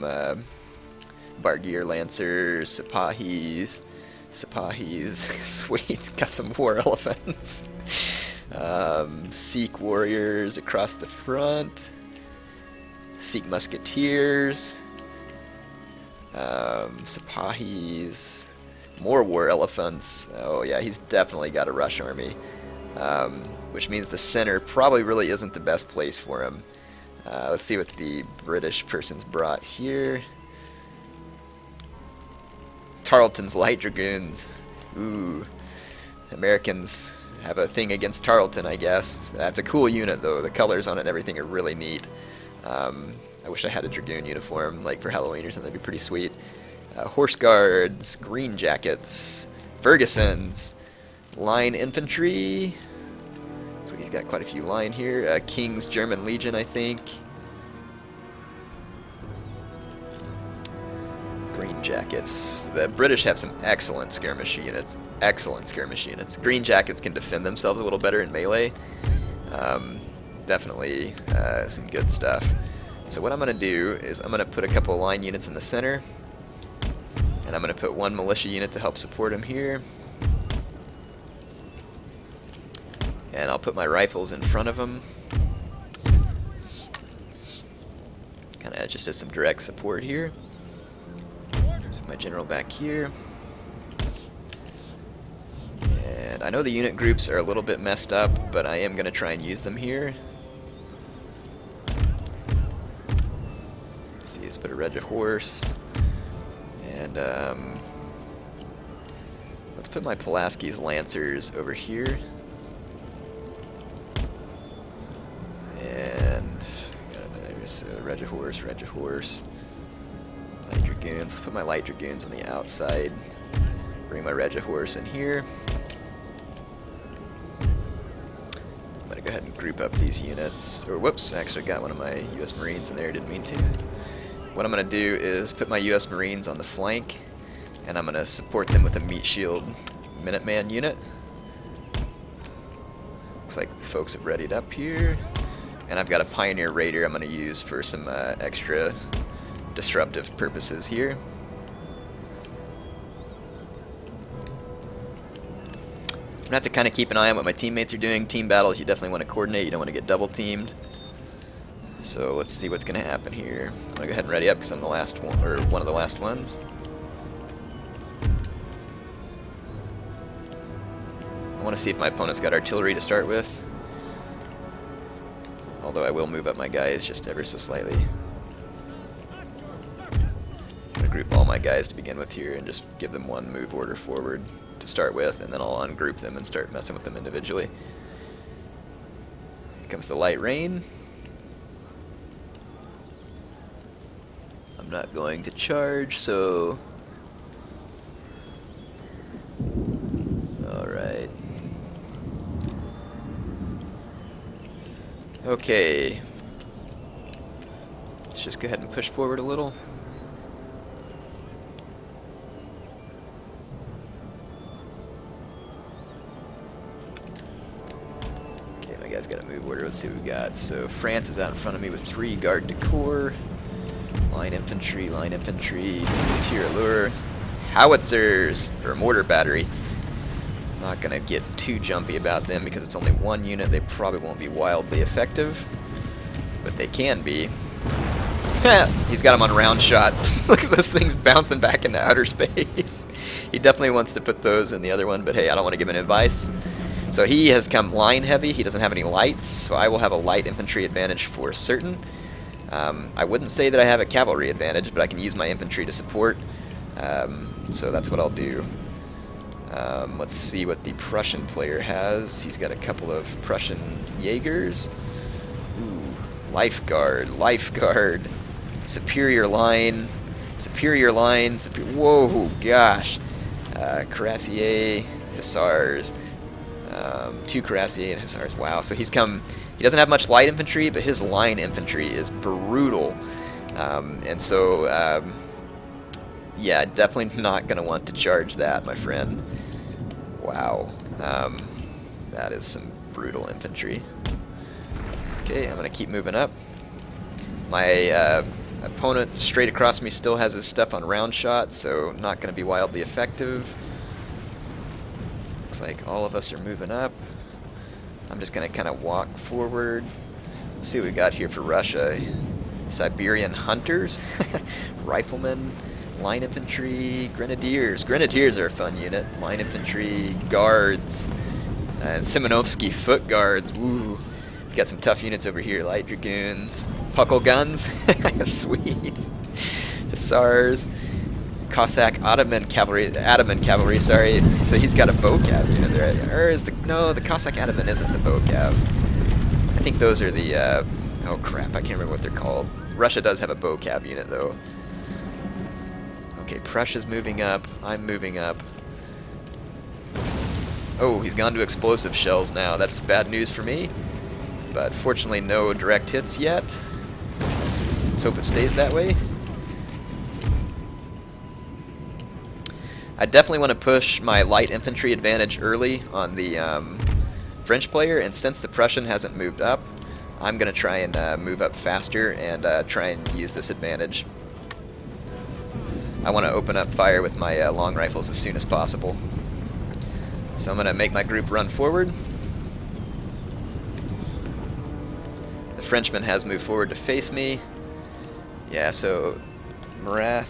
[SPEAKER 3] Bargear Lancers, Sipahis, sweet. Got some War Elephants. Sikh Warriors across the front. Sikh Musketeers. Sipahis, more War Elephants. Oh yeah, he's definitely got a rush army, which means the center probably really isn't the best place for him. Let's see what the British person's brought here. Tarleton's Light Dragoons. Ooh, Americans have a thing against Tarleton, I guess. That's a cool unit though. The colors on it and everything are really neat. I wish I had a Dragoon uniform, like for Halloween or something. That'd be pretty sweet. Horse Guards, Green Jackets, Fergusons, Line Infantry. So he's got quite a few line here. King's German Legion, I think. Green Jackets. The British have some excellent skirmish units. Excellent skirmish units. Green Jackets can defend themselves a little better in melee. Definitely some good stuff. So what I'm going to do is I'm going to put a couple of line units in the center, and I'm going to put one militia unit to help support him here. And I'll put my rifles in front of him. Kind of just as some direct support here. Put my general back here. And I know the unit groups are a little bit messed up, but I am going to try and use them here. Let's see, let's put a Reg of Horse. And let's put my Pulaski's Lancers over here. And so Reg of Horse, Reg of Horse. Light Dragoons. Let's put my Light Dragoons on the outside. Bring my Reg of Horse in here. I'm going to go ahead and group up these units. Or whoops, actually got one of my US Marines in there, didn't mean to. What I'm going to do is put my US Marines on the flank, and I'm going to support them with a Meat Shield Minuteman unit. Looks like the folks have readied up here. And I've got a Pioneer Raider I'm going to use for some extra disruptive purposes here. I'm going to have to kind of keep an eye on what my teammates are doing. Team battles, you definitely want to coordinate. You don't want to get double teamed. So let's see what's going to happen here. I'm going to go ahead and ready up because I'm the last one, or one of the last ones. I want to see if my opponent's got artillery to start with. Although I will move up my guys just ever so slightly. I'm going to group all my guys to begin with here and just give them one move order forward to start with, and then I'll ungroup them and start messing with them individually. Here comes the Light Rain. I'm not going to charge, so... Alright. Okay. Let's just go ahead and push forward a little. Okay, my guy's got a move order. Let's see what we got. So France is out in front of me with 3 Garde du Corps. Line infantry, musketeer allure. howitzers, or mortar battery. Not gonna get too jumpy about them because it's only one unit. They probably won't be wildly effective, but they can be. He's got him on round shot. Look at those things bouncing back into outer space. He definitely wants to put those in the other one, but hey, I don't want to give him advice. So he has come line heavy. He doesn't have any lights, so I will have a light infantry advantage for certain. I wouldn't say that I have a cavalry advantage, but I can use my infantry to support. So that's what I'll do. Let's see what the Prussian player has. He's got a couple of Prussian Jaegers. Ooh, lifeguard. Superior line. Whoa, gosh. Cuirassier, Hussars. 2 Cuirassier and Hussars. Wow, so he doesn't have much light infantry, but his line infantry is brutal. And so, yeah, definitely not going to want to charge that, my friend. Wow. That is some brutal infantry. Okay, I'm going to keep moving up. My opponent straight across me still has his stuff on round shot, so not going to be wildly effective. Looks like all of us are moving up. I'm just going to kind of walk forward. Let's see what we got here for Russia. Siberian Hunters, Riflemen, Line Infantry, Grenadiers. Grenadiers are a fun unit. Line Infantry, Guards, and Semenovsky Foot Guards. Woo! He's got some tough units over here. Light Dragoons, Puckle Guns, sweet. Hussars, Cossack Ottoman Cavalry, sorry. So he's got a bow cav unit there. Or is no, the Cossack Ottoman isn't the bow cav. I think those are the, oh crap, I can't remember what they're called. Russia does have a bow cav unit though. Okay, Prussia's moving up, I'm moving up. Oh, he's gone to explosive shells now. That's bad news for me. But fortunately no direct hits yet. Let's hope it stays that way. I definitely want to push my light infantry advantage early on the French player, and since the Prussian hasn't moved up, I'm going to try and move up faster and try and use this advantage. I want to open up fire with my long rifles as soon as possible. So I'm going to make my group run forward. The Frenchman has moved forward to face me. Yeah, so Maratha,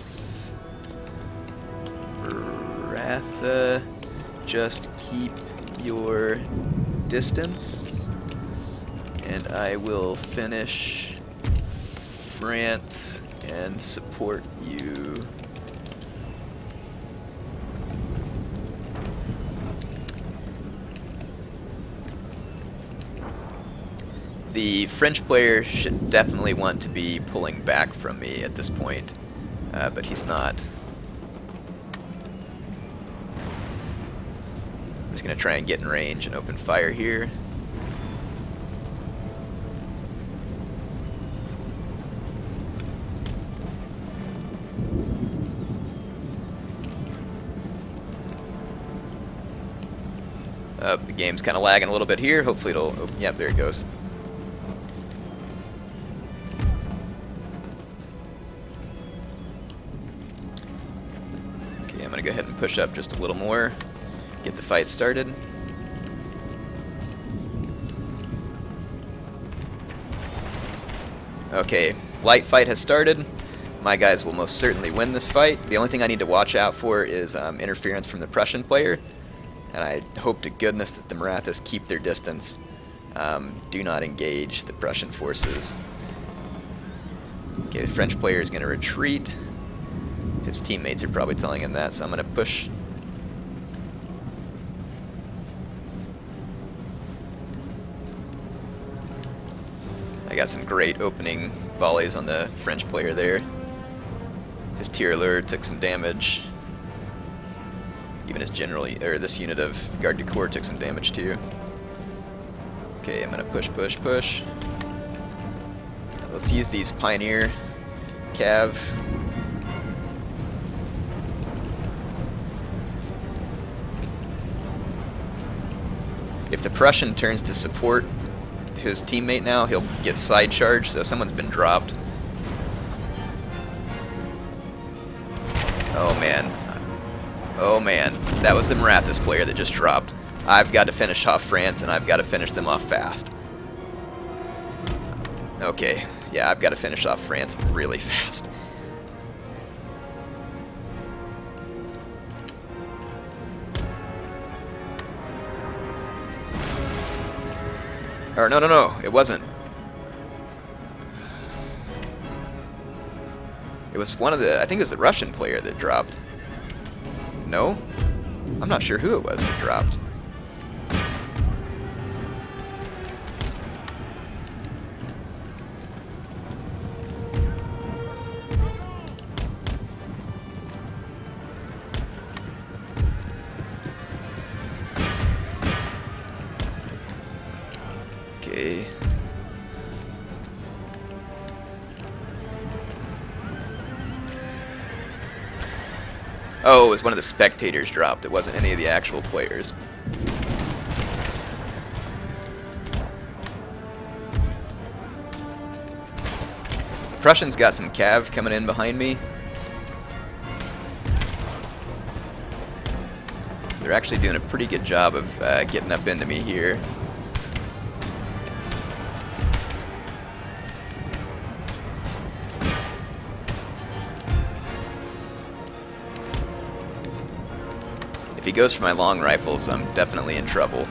[SPEAKER 3] just keep your distance, and I will finish France and support you. The French player should definitely want to be pulling back from me at this point, but he's not. I'm just going to try and get in range and open fire here. The game's kind of lagging a little bit here. Hopefully it'll open. Yep, there it goes. Okay, I'm going to go ahead and push up just a little more. Get the fight started. Okay, light fight has started. My guys will most certainly win this fight. The only thing I need to watch out for is interference from the Prussian player. And I hope to goodness that the Marathas keep their distance. Do not engage the Prussian forces. Okay, the French player is going to retreat. His teammates are probably telling him that, so I'm going to push. I got some great opening volleys on the French player there. His tireleur took some damage. Even his general, or this unit of Garde du Corps took some damage too. Okay, I'm gonna push. Let's use these Pioneer Cav. If the Prussian turns to support his teammate now, he'll get side charged, so someone's been dropped. Oh man, Oh man, that was the Marathas player that just dropped. I've got to finish off France, and I've got to finish them off fast. Okay, yeah, I've got to finish off France really fast. Or no, it wasn't. It was one of the, I think it was the Russian player that dropped. No? I'm not sure who it was that dropped. Okay. Oh, it was one of the spectators dropped. It wasn't any of the actual players. The Prussians got some cav coming in behind me. They're actually doing a pretty good job of getting up into me here. If he goes for my long rifles, I'm definitely in trouble.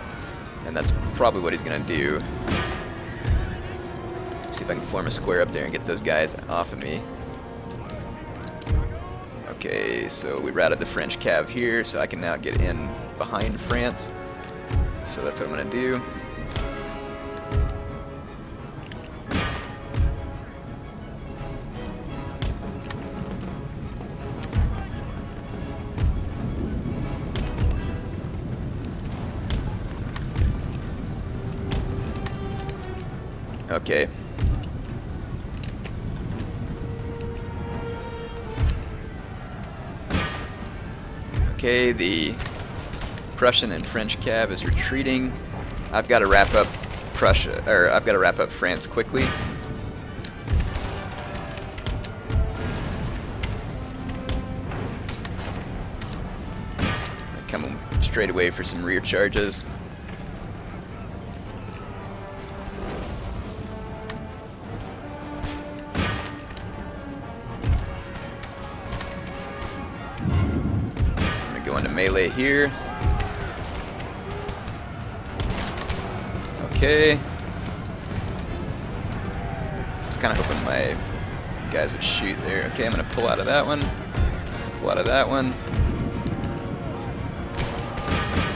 [SPEAKER 3] And that's probably what he's going to do. See if I can form a square up there and get those guys off of me. Okay, so we routed the French cav here, so I can now get in behind France. So that's what I'm going to do. Okay. Okay, the Prussian and French cav is retreating. I've got to wrap up France quickly. Come straight away for some rear charges. Go into melee here. Okay. I was kind of hoping my guys would shoot there. Okay, I'm going to pull out of that one. Pull out of that one.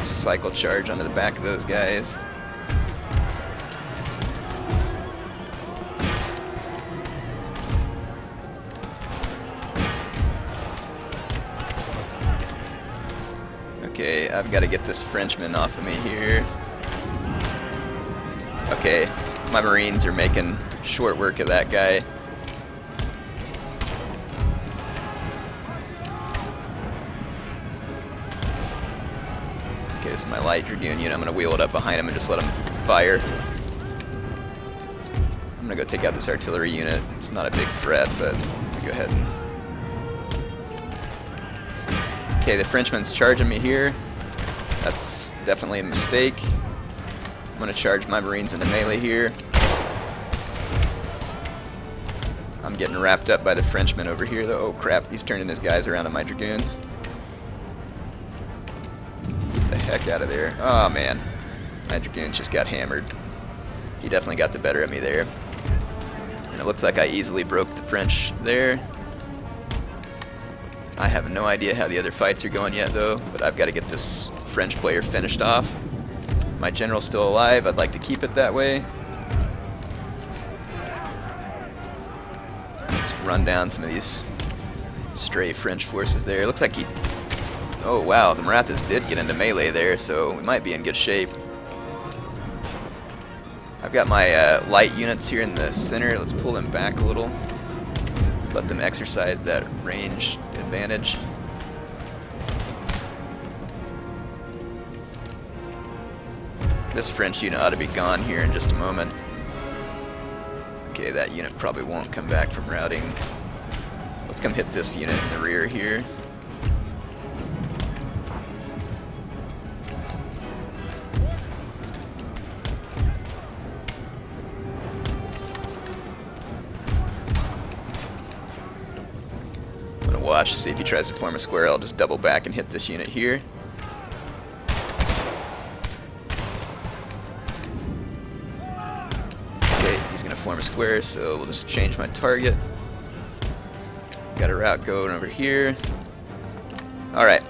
[SPEAKER 3] Cycle charge onto the back of those guys. Okay, I've got to get this Frenchman off of me here. Okay, my Marines are making short work of that guy. Okay, so my light dragoon unit, I'm going to wheel it up behind him and just let him fire. I'm going to go take out this artillery unit. It's not a big threat, but I'm going to go ahead and... Okay, the Frenchman's charging me here. That's definitely a mistake. I'm going to charge my Marines into melee here. I'm getting wrapped up by the Frenchman over here, though. Oh crap, he's turning his guys around on my dragoons. Get the heck out of there. Oh man, my dragoons just got hammered. He definitely got the better of me there. And it looks like I easily broke the French there. I have no idea how the other fights are going yet, though, but I've got to get this French player finished off. My general's still alive. I'd like to keep it that way. Let's run down some of these stray French forces there. Looks like he... Oh, wow, the Marathas did get into melee there, so we might be in good shape. I've got my light units here in the center. Let's pull them back a little. Let them exercise that range advantage. This French unit ought to be gone here in just a moment. Okay, that unit probably won't come back from routing. Let's come hit this unit in the rear here. watch, see if he tries to form a square. I'll just double back and hit this unit here. Okay, he's going to form a square, so we'll just change my target. Got a route going over here. Alright.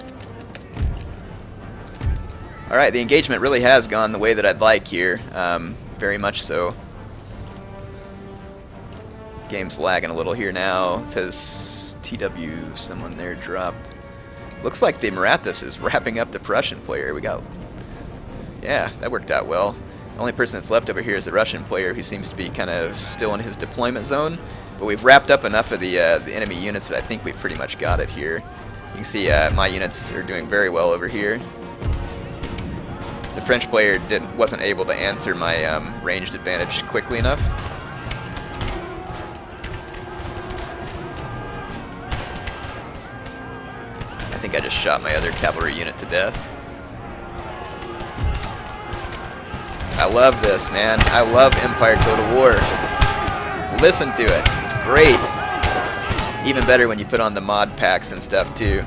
[SPEAKER 3] Alright, the engagement really has gone the way that I'd like here. Very much so. Game's lagging a little here now. It says TW, someone there dropped. Looks like the Marathas is wrapping up the Prussian player. We got... Yeah, that worked out well. The only person that's left over here is the Russian player, who seems to be kind of still in his deployment zone. But we've wrapped up enough of the enemy units that I think we've pretty much got it here. You can see my units are doing very well over here. The French player wasn't able to answer my ranged advantage quickly enough. I think I just shot my other cavalry unit to death. I love this, man. I love Empire Total War. Listen to it. It's great. Even better when you put on the mod packs and stuff, too.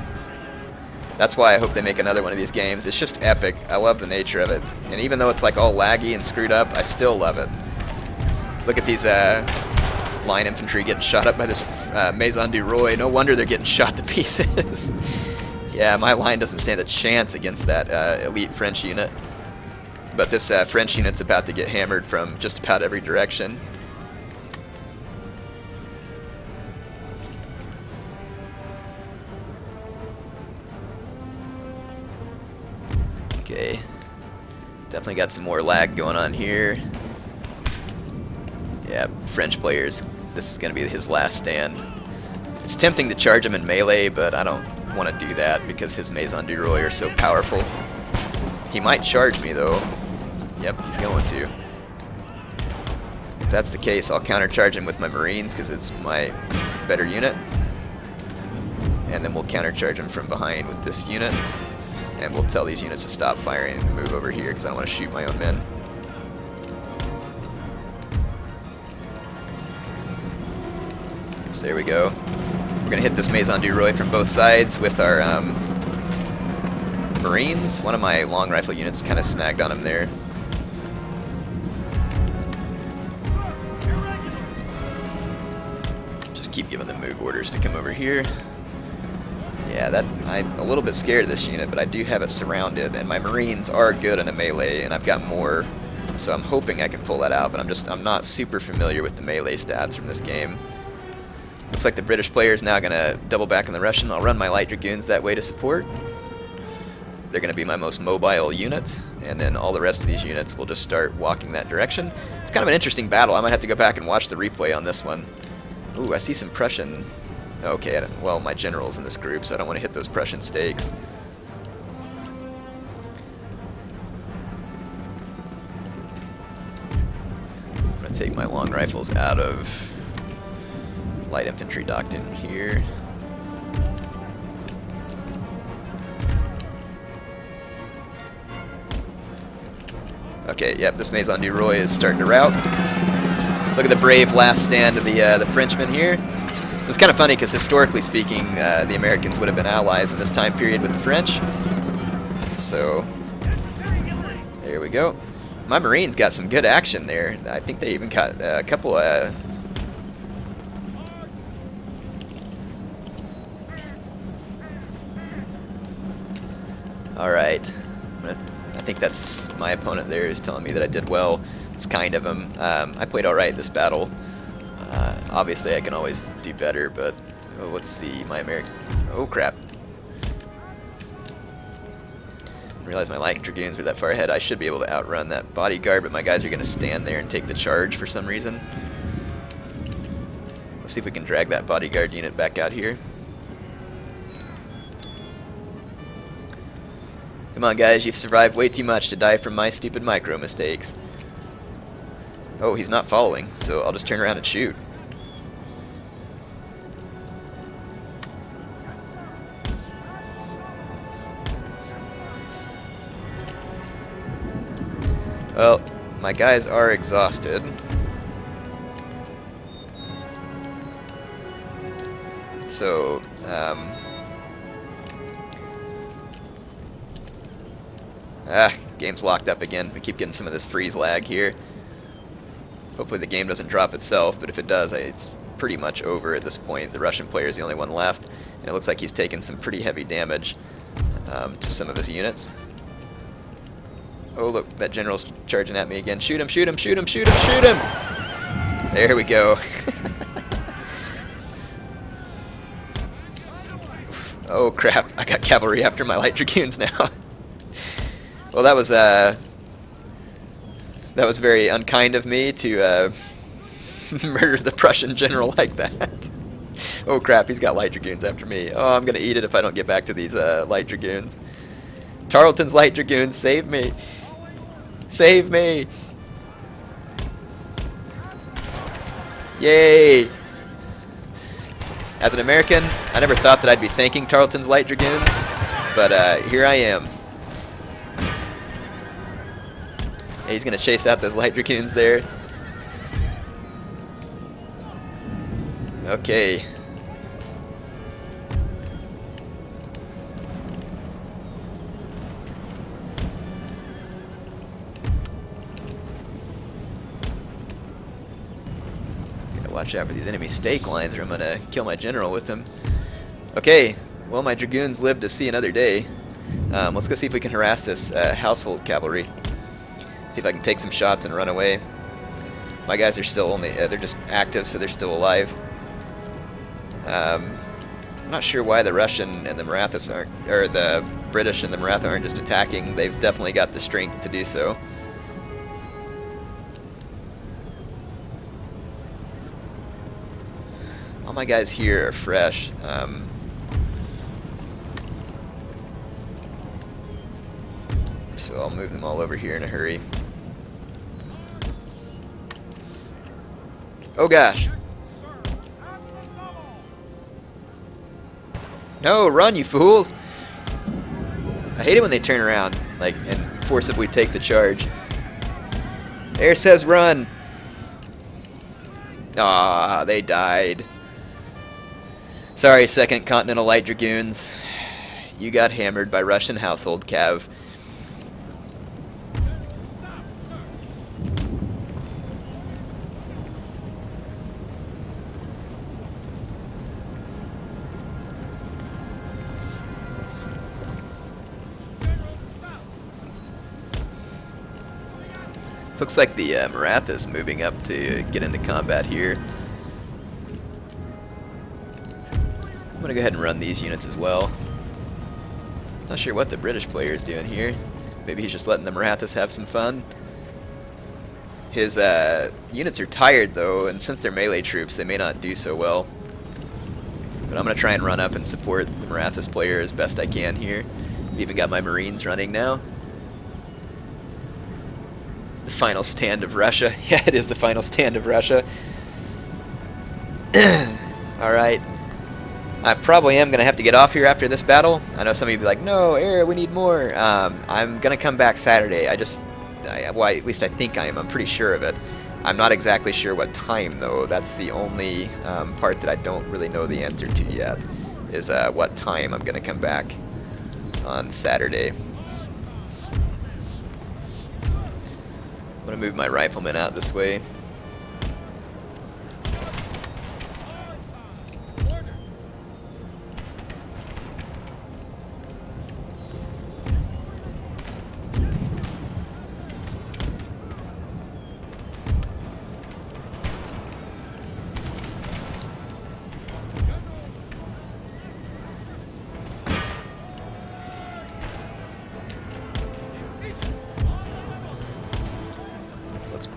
[SPEAKER 3] That's why I hope they make another one of these games. It's just epic. I love the nature of it. And even though it's like all laggy and screwed up, I still love it. Look at these line infantry getting shot up by this Maison du Roi. No wonder they're getting shot to pieces. Yeah, my line doesn't stand a chance against that elite French unit. But this French unit's about to get hammered from just about every direction. Okay, definitely got some more lag going on here. Yeah, French players, this is going to be his last stand. It's tempting to charge him in melee, but I don't want to do that because his Maison du Roi are so powerful. He might charge me though. Yep, he's going to. If that's the case, I'll countercharge him with my Marines because it's my better unit. And then we'll countercharge him from behind with this unit. And we'll tell these units to stop firing and move over here because I don't want to shoot my own men. So there we go. We're going to hit this Maison du Roi from both sides with our Marines. One of my long rifle units kind of snagged on him there. Just keep giving them move orders to come over here. Yeah, I'm a little bit scared of this unit, but I do have it surrounded, and my Marines are good in a melee, and I've got more, so I'm hoping I can pull that out, but I'm not super familiar with the melee stats from this game. Looks like the British player is now going to double back on the Russian. I'll run my light dragoons that way to support. They're going to be my most mobile unit, and then all the rest of these units will just start walking that direction. It's kind of an interesting battle. I might have to go back and watch the replay on this one. Ooh, I see some Prussian... Okay, well, my general's in this group, so I don't want to hit those Prussian stakes. I'm going to take my long rifles out of light infantry docked in here. Okay, yep, this Maison du Roi is starting to rout. Look at the brave last stand of the Frenchmen here. It's kind of funny because historically speaking, the Americans would have been allies in this time period with the French. So, there we go. My Marines got some good action there. I think they even got a couple Alright. I think that's my opponent there is telling me that I did well. It's kind of him. I played alright this battle. Obviously I can always do better, but let's see, my American... Oh crap. Didn't realize my light dragoons were that far ahead. I should be able to outrun that bodyguard, but my guys are going to stand there and take the charge for some reason. Let's see if we can drag that bodyguard unit back out here. Come on guys, you've survived way too much to die from my stupid micro mistakes. Oh, he's not following, so I'll just turn around and shoot. Well, my guys are exhausted. So, game's locked up again. We keep getting some of this freeze lag here. Hopefully the game doesn't drop itself, but if it does, it's pretty much over at this point. The Russian player is the only one left, and it looks like he's taken some pretty heavy damage to some of his units. Oh look, that general's charging at me again. Shoot him, shoot him, shoot him, shoot him, shoot him! There we go. Oh crap, I got cavalry after my light dragoons now. Well, that was very unkind of me to murder the Prussian general like that. Oh crap, he's got light dragoons after me. Oh, I'm gonna eat it if I don't get back to these light dragoons. Tarleton's light dragoons, save me! Save me! Yay! As an American, I never thought that I'd be thanking Tarleton's light dragoons, but here I am. He's gonna chase out those light dragoons there. Okay. Gotta watch out for these enemy stake lines or I'm gonna kill my general with them. Okay, well my dragoons live to see another day. Let's go see if we can harass this household cavalry. See if I can take some shots and run away. My guys are still only, they're just active, so they're still alive. I'm not sure why the Russian and the Marathas aren't, or the British and the Maratha aren't just attacking. They've definitely got the strength to do so. All my guys here are fresh. So I'll move them all over here in a hurry. Oh gosh! No, run, you fools! I hate it when they turn around, like, and forcibly take the charge. Air says run! Ah, they died. Sorry, 2nd Continental Light Dragoons. You got hammered by Russian household cav. Looks like the Maratha's moving up to get into combat here. I'm gonna go ahead and run these units as well. Not sure what the British player is doing here. Maybe he's just letting the Marathas have some fun. His units are tired though, and since they're melee troops, they may not do so well. But I'm gonna try and run up and support the Marathas player as best I can here. I've even got my Marines running now. The final stand of Russia. Yeah, it is the final stand of Russia. Alright. I probably am going to have to get off here after this battle. I know some of you will be like, no, Air, we need more. I'm going to come back Saturday. Well, at least I think I am. I'm pretty sure of it. I'm not exactly sure what time, though. That's the only part that I don't really know the answer to yet, is what time I'm going to come back on Saturday. I'm going to move my riflemen out this way.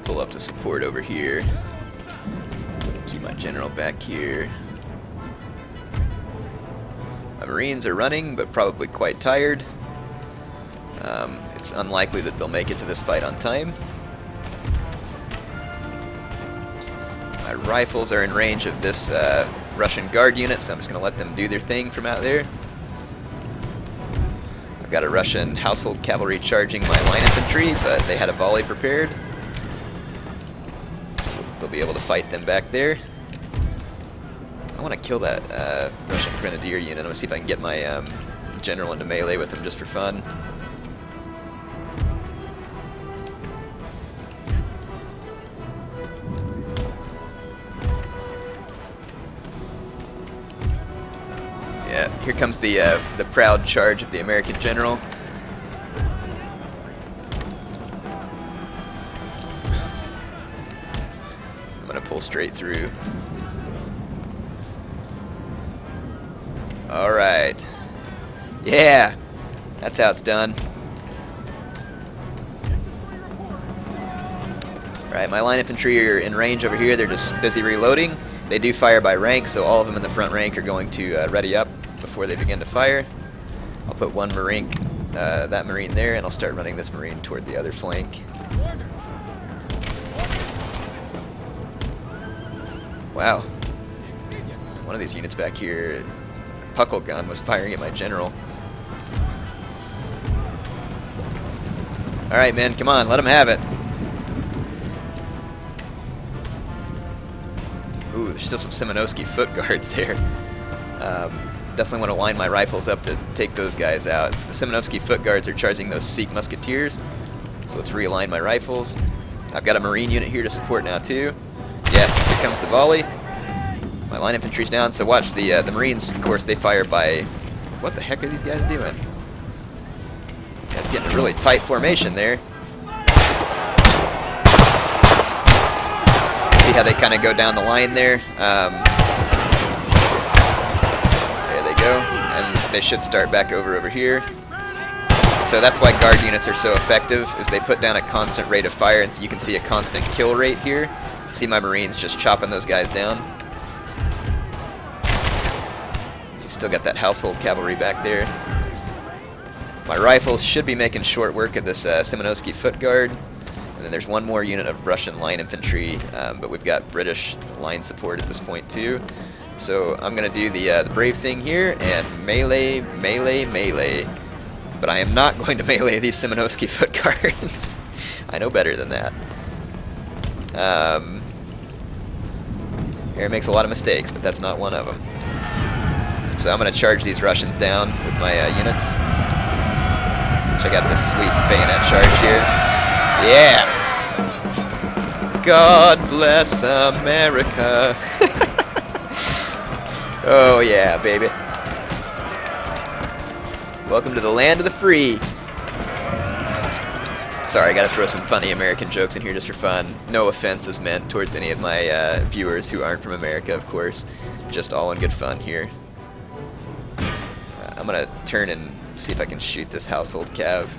[SPEAKER 3] Pull up to support over here. Keep my general back here. My Marines are running, but probably quite tired. It's unlikely that they'll make it to this fight on time. My rifles are in range of this Russian guard unit, so I'm just going to let them do their thing from out there. I've got a Russian household cavalry charging my line infantry, but they had a volley prepared. They'll be able to fight them back there. I want to kill that Russian Grenadier unit. I'm going to see if I can get my general into melee with him just for fun. Yeah, here comes the proud charge of the American general. I'm going to pull straight through. Alright. Yeah! That's how it's done. Alright, my line infantry are in range over here. They're just busy reloading. They do fire by rank, so all of them in the front rank are going to ready up before they begin to fire. I'll put one Marine, that Marine there, and I'll start running this Marine toward the other flank. Wow. One of these units back here, Puckle gun, was firing at my general. Alright, man, come on, let him have it. Ooh, there's still some Semenowski foot guards there. Definitely want to line my rifles up to take those guys out. The Semenowski foot guards are charging those Sikh musketeers, so let's realign my rifles. I've got a Marine unit here to support now too. Yes, here comes the volley. My line infantry's down, so watch the Marines, of course, they fire by... What the heck are these guys doing? Guys getting a really tight formation there. See how they kind of go down the line there? There they go, and they should start back over here. So that's why guard units are so effective, is they put down a constant rate of fire, and so you can see a constant kill rate here. See my Marines just chopping those guys down. You still got that household cavalry back there. My rifles should be making short work of this Semenowski foot guard. And then there's one more unit of Russian line infantry, but we've got British line support at this point too. So I'm going to do the brave thing here and melee, melee, melee. But I am not going to melee these Semenowski foot guards. I know better than that. Air makes a lot of mistakes, but that's not one of them. So I'm going to charge these Russians down with my units. Check out this sweet bayonet charge here. Yeah! God bless America. Oh yeah, baby. Welcome to the land of the free. Sorry, I gotta throw some funny American jokes in here just for fun. No offense is meant towards any of my viewers who aren't from America, of course. Just all in good fun here. I'm gonna turn and see if I can shoot this household cav.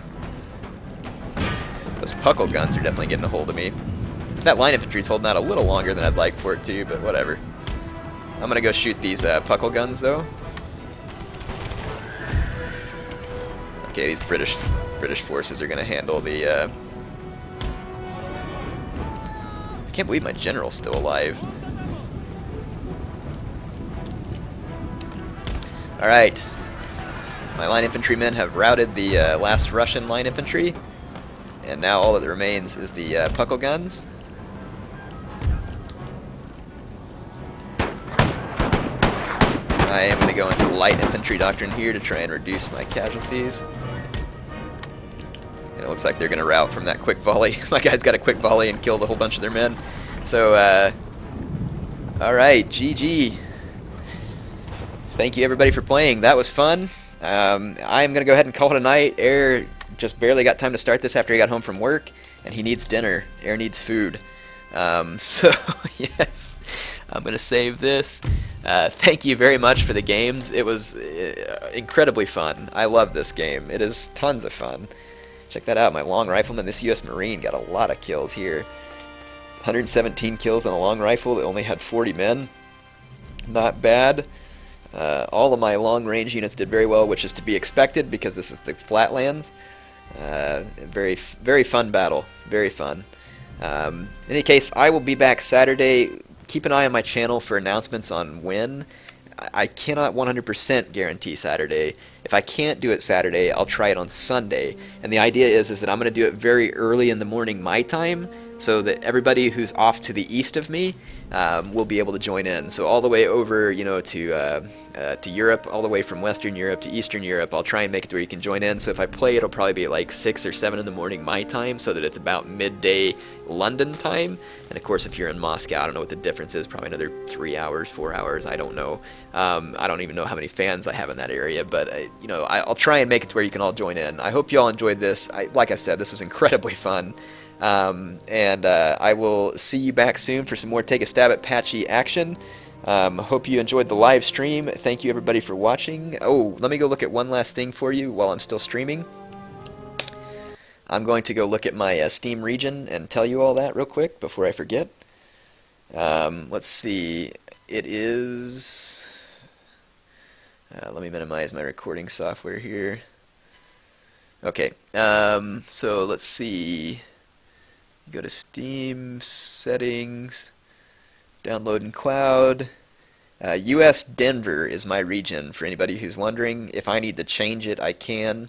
[SPEAKER 3] Those Puckle guns are definitely getting a hold of me. That line infantry's holding out a little longer than I'd like for it to, but whatever. I'm gonna go shoot these Puckle guns though. Okay, these British forces are gonna handle the. I can't believe my general's still alive. All right, my line infantrymen have routed the last Russian line infantry, and now all that remains is the Puckle guns. I am going to go into light infantry doctrine here to try and reduce my casualties. And it looks like they're going to rout from that quick volley. My guy's got a quick volley and killed a whole bunch of their men. So, alright, GG. Thank you everybody for playing. That was fun. I'm going to go ahead and call it a night. Air just barely got time to start this after he got home from work, and he needs dinner. Air needs food. So, yes, I'm going to save this. Thank you very much for the games. It was incredibly fun. I love this game. It is tons of fun. Check that out. My long rifleman, this U.S. Marine, got a lot of kills here. 117 kills on a long rifle that only had 40 men. Not bad. All of my long-range units did very well, which is to be expected because this is the Flatlands. Very, very fun battle. Very fun. In any case, I will be back Saturday. Keep an eye on my channel for announcements on when. I cannot 100% guarantee Saturday. If I can't do it Saturday, I'll try it on Sunday. And the idea is that I'm going to do it very early in the morning my time, so that everybody who's off to the east of me will be able to join in. So all the way over, to Europe, all the way from Western Europe to Eastern Europe, I'll try and make it to where you can join in. So if I play, it'll probably be at like 6 or 7 in the morning my time, so that it's about midday London time. And of course, if you're in Moscow, I don't know what the difference is, probably another 3 hours, 4 hours, I don't know. I don't even know how many fans I have in that area, but I'll try and make it to where you can all join in. I hope you all enjoyed this. Like I said, this was incredibly fun. I will see you back soon for some more Take a Stab at Patchy action. Hope you enjoyed the live stream. Thank you everybody for watching. Oh, let me go look at one last thing for you while I'm still streaming. I'm going to go look at my Steam region and tell you all that real quick before I forget. Let's see. It is... let me minimize my recording software here. Okay, so let's see. Go to Steam, Settings, Download in Cloud. US Denver is my region, for anybody who's wondering. If I need to change it, I can.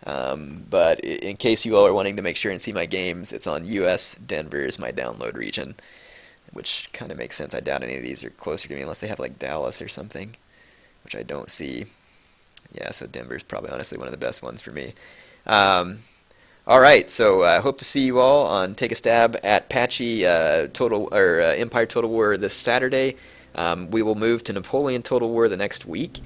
[SPEAKER 3] But in case you all are wanting to make sure and see my games, it's on US Denver is my download region, which kind of makes sense. I doubt any of these are closer to me unless they have like Dallas or something, which I don't see. Yeah, so Denver's probably honestly one of the best ones for me. Alright, so I hope to see you all on Take a Stab at Patchy Empire Total War this Saturday. We will move to Napoleon Total War the next week,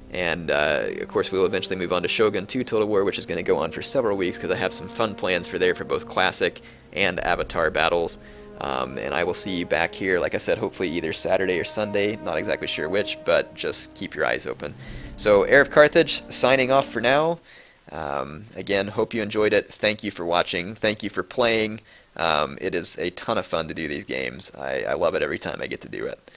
[SPEAKER 3] and of course we will eventually move on to Shogun 2 Total War, which is going to go on for several weeks because I have some fun plans for both Classic and Avatar battles. And I will see you back here, like I said, hopefully either Saturday or Sunday, not exactly sure which, but just keep your eyes open. So HeirofCarthage signing off for now. Again, hope you enjoyed it. Thank you for watching. Thank you for playing. It is a ton of fun to do these games. I love it every time I get to do it.